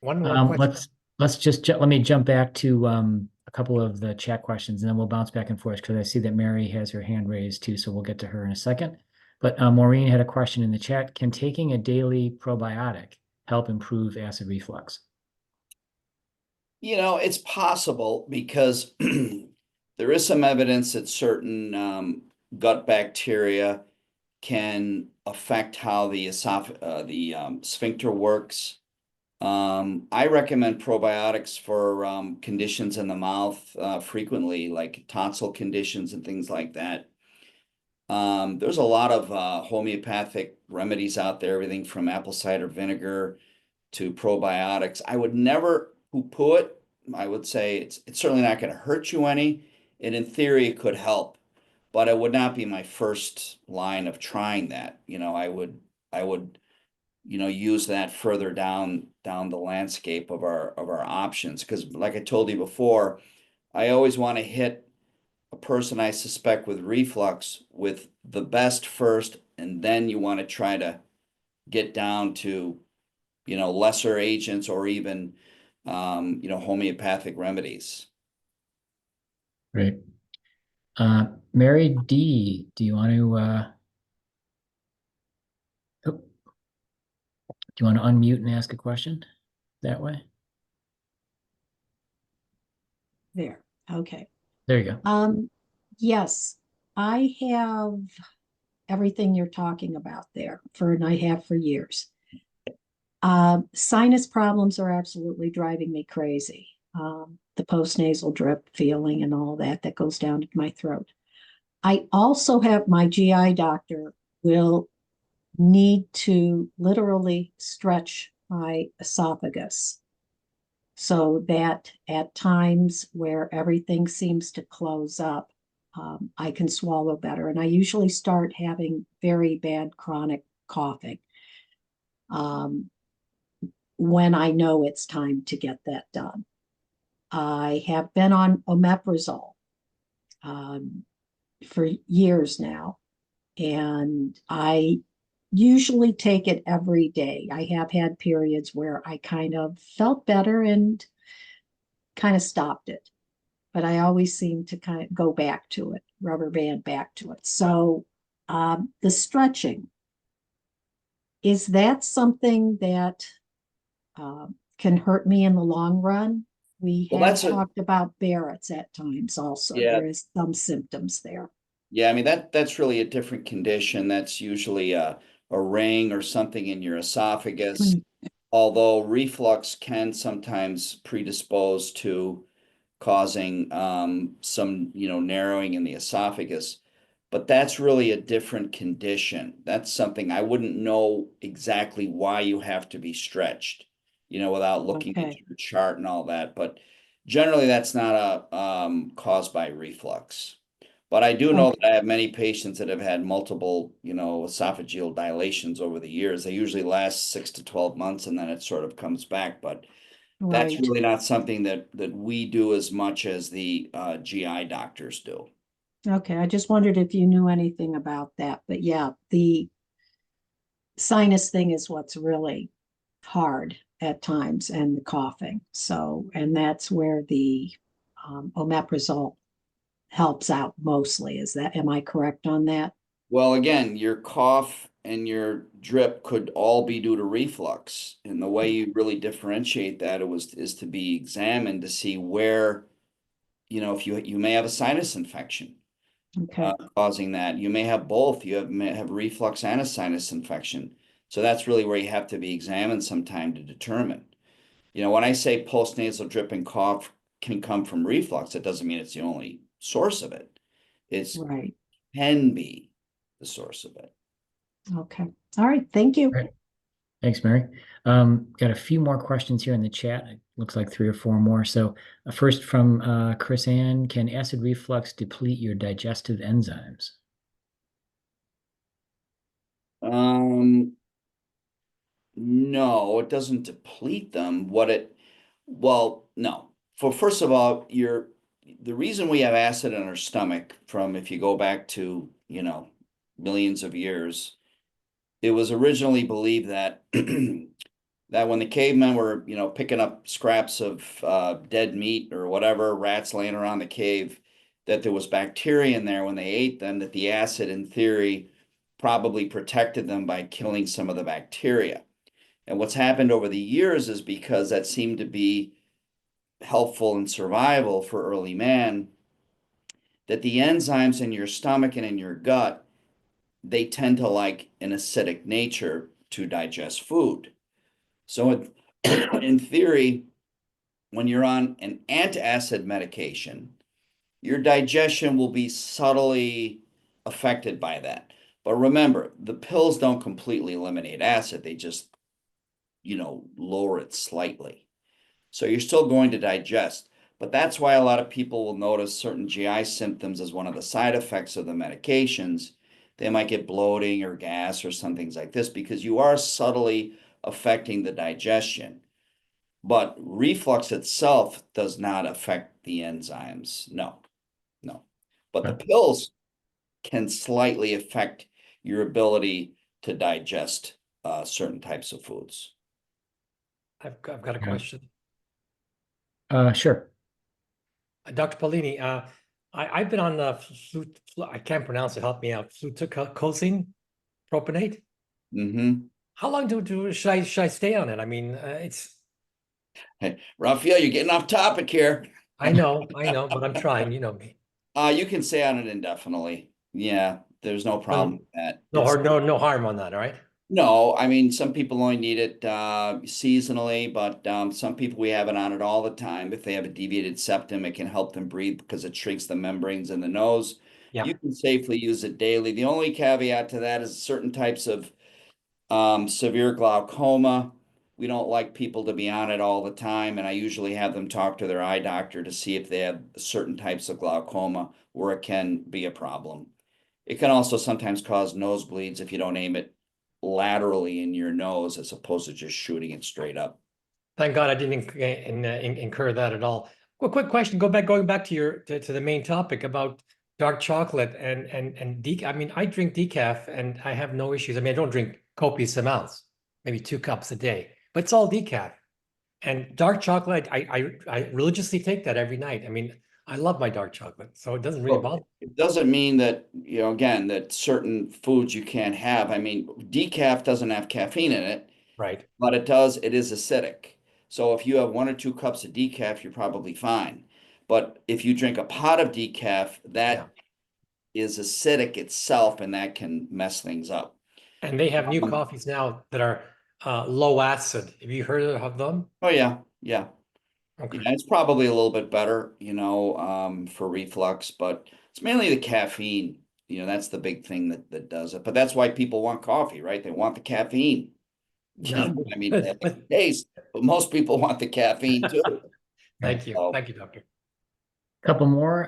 One more question. Let me jump back to a couple of the chat questions, and then we'll bounce back and forth because I see that Mary has her hand raised too, so we'll get to her in a second. But Maureen had a question in the chat. Can taking a daily probiotic help improve acid reflux? It's possible because there is some evidence that certain gut bacteria can affect how the sphincter works. I recommend probiotics for conditions in the mouth frequently, like tonsil conditions and things like that. There's a lot of homeopathic remedies out there, everything from apple cider vinegar to probiotics. I would never poo-poo it. I would say it's certainly not going to hurt you any, and in theory it could help, but it would not be my first line of trying that. I would use that further down the landscape of our options. Because like I told you before, I always want to hit a person I suspect with reflux with the best first, and then you want to try to get down to lesser agents or even homeopathic remedies. Great. Mary D, do you want to unmute and ask a question that way? There, okay. There you go. Yes, I have everything you're talking about there and I have for years. Sinus problems are absolutely driving me crazy. The postnasal drip feeling and all that goes down to my throat. I also have my GI doctor will need to literally stretch my esophagus so that at times where everything seems to close up, I can swallow better. And I usually start having very bad chronic coughing when I know it's time to get that done. I have been on omeprazole for years now, and I usually take it every day. I have had periods where I kind of felt better and kind of stopped it, but I always seem to kind of go back to it, rubber band back to it. So the stretching, is that something that can hurt me in the long run? We have talked about Barrett's at times also. Yeah. There is some symptoms there. Yeah, I mean that's really a different condition. That's usually a ring or something in your esophagus. Mm. Although reflux can sometimes predispose to causing some, narrowing in the esophagus. But that's really a different condition. That's something I wouldn't know exactly why you have to be stretched, without looking at Okay. your chart and all that. But generally, that's not caused by reflux. But I do know Okay. that I have many patients that have had multiple, esophageal dilations over the years. They usually last 6 to 12 months, and then it sort of comes back. But that's Right. really not something that we do as much as the GI doctors do. Okay. I just wondered if you knew anything about that. But yeah, the sinus thing is what's really hard at times, and the coughing. So, and that's where the omeprazole helps out mostly. Am I correct on that? Well, again, your cough and your drip could all be due to reflux. And the way you really differentiate that is to be examined to see where, if you may have a sinus infection Okay. causing that. You may have both. May have reflux and a sinus infection. So that's really where you have to be examined sometime to determine. When I say postnasal drip and cough can come from reflux, it doesn't mean it's the only source of it. It's Right. can be the source of it. Okay. All right. Thank you. All right. Thanks, Mary. Got a few more questions here in the chat. It looks like 3 or 4 more. So first from Chris Ann, can acid reflux deplete your digestive enzymes? No, it doesn't deplete them. Well, no. First of all, the reason we have acid in our stomach from, if you go back to, millions of years, it was originally believed that that when the cavemen were, picking up scraps of dead meat or whatever, rats laying around the cave, that there was bacteria in there when they ate them, that the acid, in theory, probably protected them by killing some of the bacteria. And what's happened over the years is because that seemed to be helpful in survival for early man, that the enzymes in your stomach and in your gut, they tend to like an acidic nature to digest food. So in theory, when you're on an antacid medication, your digestion will be subtly affected by that. But remember, the pills don't completely eliminate acid. They just, lower it slightly. So you're still going to digest. But that's why a lot of people will notice certain GI symptoms as one of the side effects of the medications. They might get bloating or gas or some things like this because you are subtly affecting the digestion. But reflux itself does not affect the enzymes. No. But the pills can slightly affect your ability to digest certain types of foods. I've got a question. Sure. Dr. Paolini, I've been on I can't pronounce it, help me out, fluticasone propionate. Mm-hmm. How long should I stay on it? I mean, Hey, Raphael, you're getting off topic here. I know, but I'm trying, you know me. You can stay on it indefinitely. Yeah, there's no problem with that. No harm on that, all right? No, I mean, some people only need it seasonally, but some people we have it on it all the time. If they have a deviated septum, it can help them breathe because it shrinks the membranes in the nose. Yeah. You can safely use it daily. The only caveat to that is certain types of severe glaucoma. We don't like people to be on it all the time, and I usually have them talk to their eye doctor to see if they have certain types of glaucoma where it can be a problem. It can also sometimes cause nosebleeds if you don't aim it laterally in your nose as opposed to just shooting it straight up. Thank God I didn't incur that at all. Well, quick question, going back to the main topic about dark chocolate and decaf. I mean, I drink decaf and I have no issues. I mean, I don't drink copious amounts, maybe 2 cups a day, but it's all decaf. And dark chocolate, I religiously take that every night. I mean, I love my dark chocolate, so it doesn't really bother me. It doesn't mean that, again, that certain foods you can't have. I mean, decaf doesn't have caffeine in it, Right. but it is acidic. So if you have 1 or 2 cups of decaf, you're probably fine. But if you drink a pot of decaf, that is acidic itself, and that can mess things up. And they have new Um, coffees now that are low acid. Have you heard of them? Oh, yeah, yeah. Okay. Yeah, it's probably a little bit better, for reflux, but it's mainly the caffeine. That's the big thing that does it. But that's why people want coffee, right? They want the caffeine. Yeah. I mean, they like the taste, but most people want the caffeine too. Thank you. So Thank you, doctor. Couple more.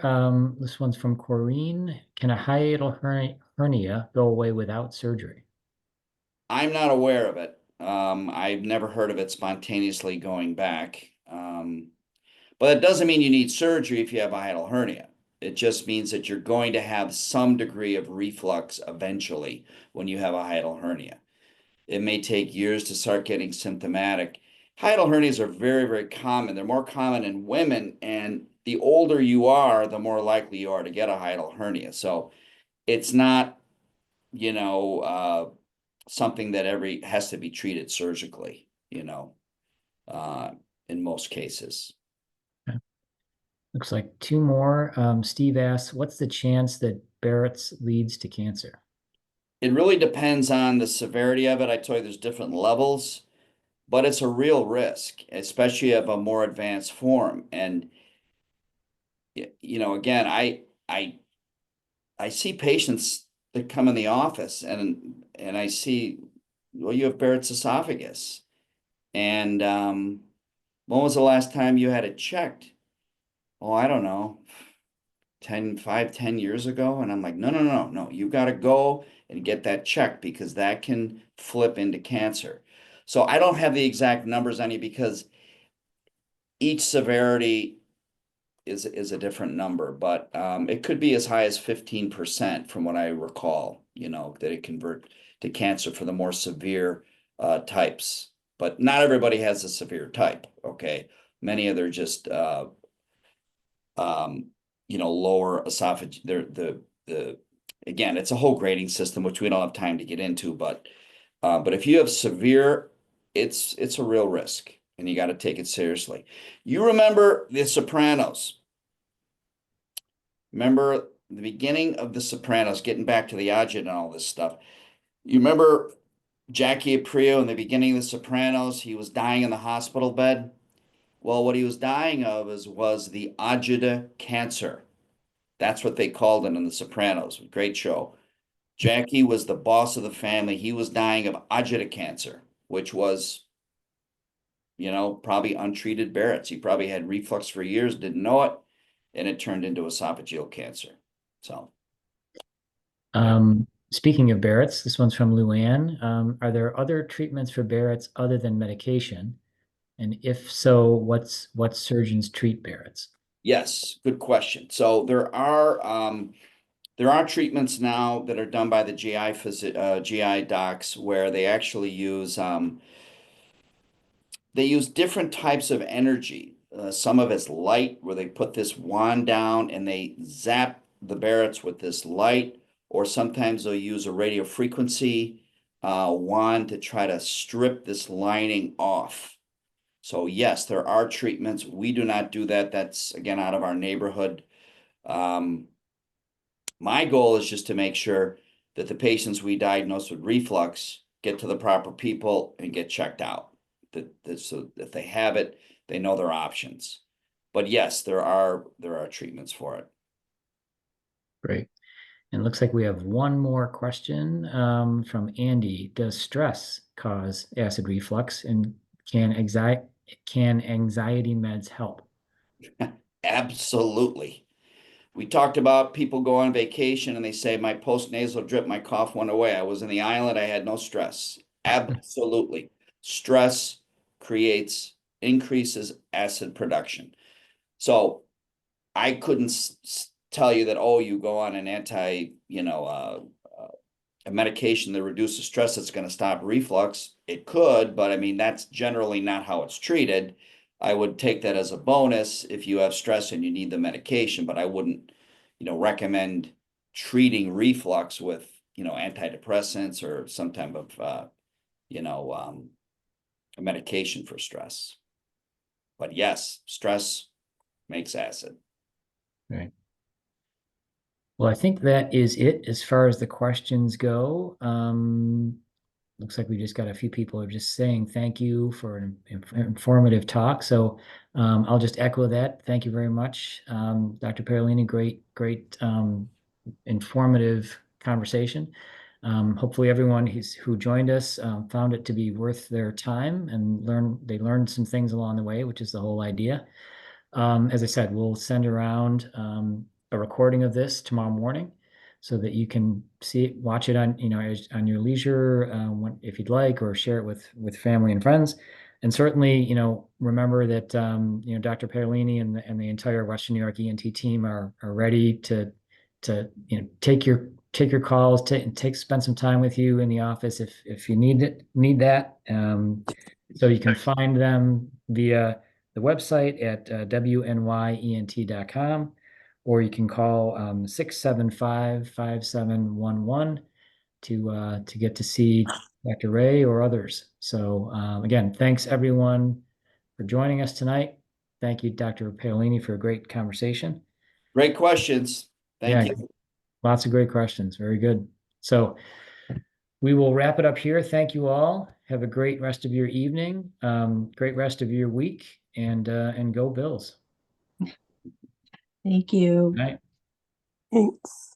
This one's from Corrine. Can a hiatal hernia go away without surgery? I'm not aware of it. I've never heard of it spontaneously going back. But it doesn't mean you need surgery if you have a hiatal hernia. It just means that you're going to have some degree of reflux eventually when you have a hiatal hernia. It may take years to start getting symptomatic. Hiatal hernias are very, very common. They're more common in women, and the older you are, the more likely you are to get a hiatal hernia. So it's not, something that has to be treated surgically, uh, in most cases. Looks like two more. Steve asks, what's the chance that Barrett's leads to cancer? It really depends on the severity of it. I told you there's different levels, but it's a real risk, especially of a more advanced form. And again, I see patients that come in the office and I see, well, you have Barrett's esophagus. And when was the last time you had it checked? Oh, I don't know, 10 years ago. And I'm like, no, you got to go and get that checked because that can flip into cancer. So I don't have the exact numbers on you because each severity is a different number, but it could be as high as 15% from what I recall, that it convert to cancer for the more severe types. But not everybody has a severe type, okay? Many of them are just lower esophagus. The again, it's a whole grading system which we don't have time to get into, but if you have severe, it's a real risk and you got to take it seriously. You remember The Sopranos? Remember the beginning of The Sopranos, getting back to the agita and all this stuff. You remember Jackie Aprio in the beginning of The Sopranos? He was dying in the hospital bed. Well, what he was dying of was the agita cancer. That's what they called it in The Sopranos. Great show. Jackie was the boss of the family. He was dying of agita cancer, which was, probably untreated Barrett's. He probably had reflux for years, didn't know it, and it turned into esophageal cancer. So, Speaking of Barrett's, this one's from Luann. Are there other treatments for Barrett's other than medication? And if so, what surgeons treat Barrett's? yes, good question. So there are treatments now that are done by the GI docs where they actually use different types of energy. Some of it's light, where they put this wand down and they zap the Barrett's with this light, or sometimes they'll use a radio frequency wand to try to strip this lining off. So yes, there are treatments. We do not do that. That's again out of our neighborhood. My goal is just to make sure that the patients we diagnose with reflux get to the proper people and get checked out. So if they have it, they know their options. But yes, there are treatments for it. Great. And it looks like we have one more question from Andy. Does stress cause acid reflux, and can anxiety meds help? Absolutely. We talked about people go on vacation and they say, my post-nasal drip, my cough went away. I was in the island, I had no stress. Absolutely. Stress increases acid production. So I couldn't tell you that, oh, you go on an a medication that reduces stress that's going to stop reflux. It could, but I mean, that's generally not how it's treated. I would take that as a bonus if you have stress and you need the medication, but I wouldn't, recommend treating reflux with, antidepressants or some type of, a medication for stress. But yes, stress makes acid. Right. Well, I think that is it as far as the questions go. Looks like we just got a few people are just saying thank you for an informative talk. So I'll just echo that. Thank you very much, Dr. Paolini. Great informative conversation. Hopefully everyone who joined us found it to be worth their time and they learned some things along the way, which is the whole idea. As I said, we'll send around a recording of this tomorrow morning so that you can watch it on, on your leisure, if you'd like, or share it with family and friends. And certainly, remember that, Dr. Paolini and the entire Western New York ENT team are ready to take your calls, spend some time with you in the office if you need that. So you can find them via the website at wnyent.com, or you can call 675-5711 to get to see Dr. Ray or others. So again, thanks everyone for joining us tonight. Thank you, Dr. Paolini, for a great conversation. Great questions. Thank you. Lots of great questions. Very good. So we will wrap it up here. Thank you all. Have a great rest of your evening, great rest of your week, and go Bills. Thank you. Good night. Thanks.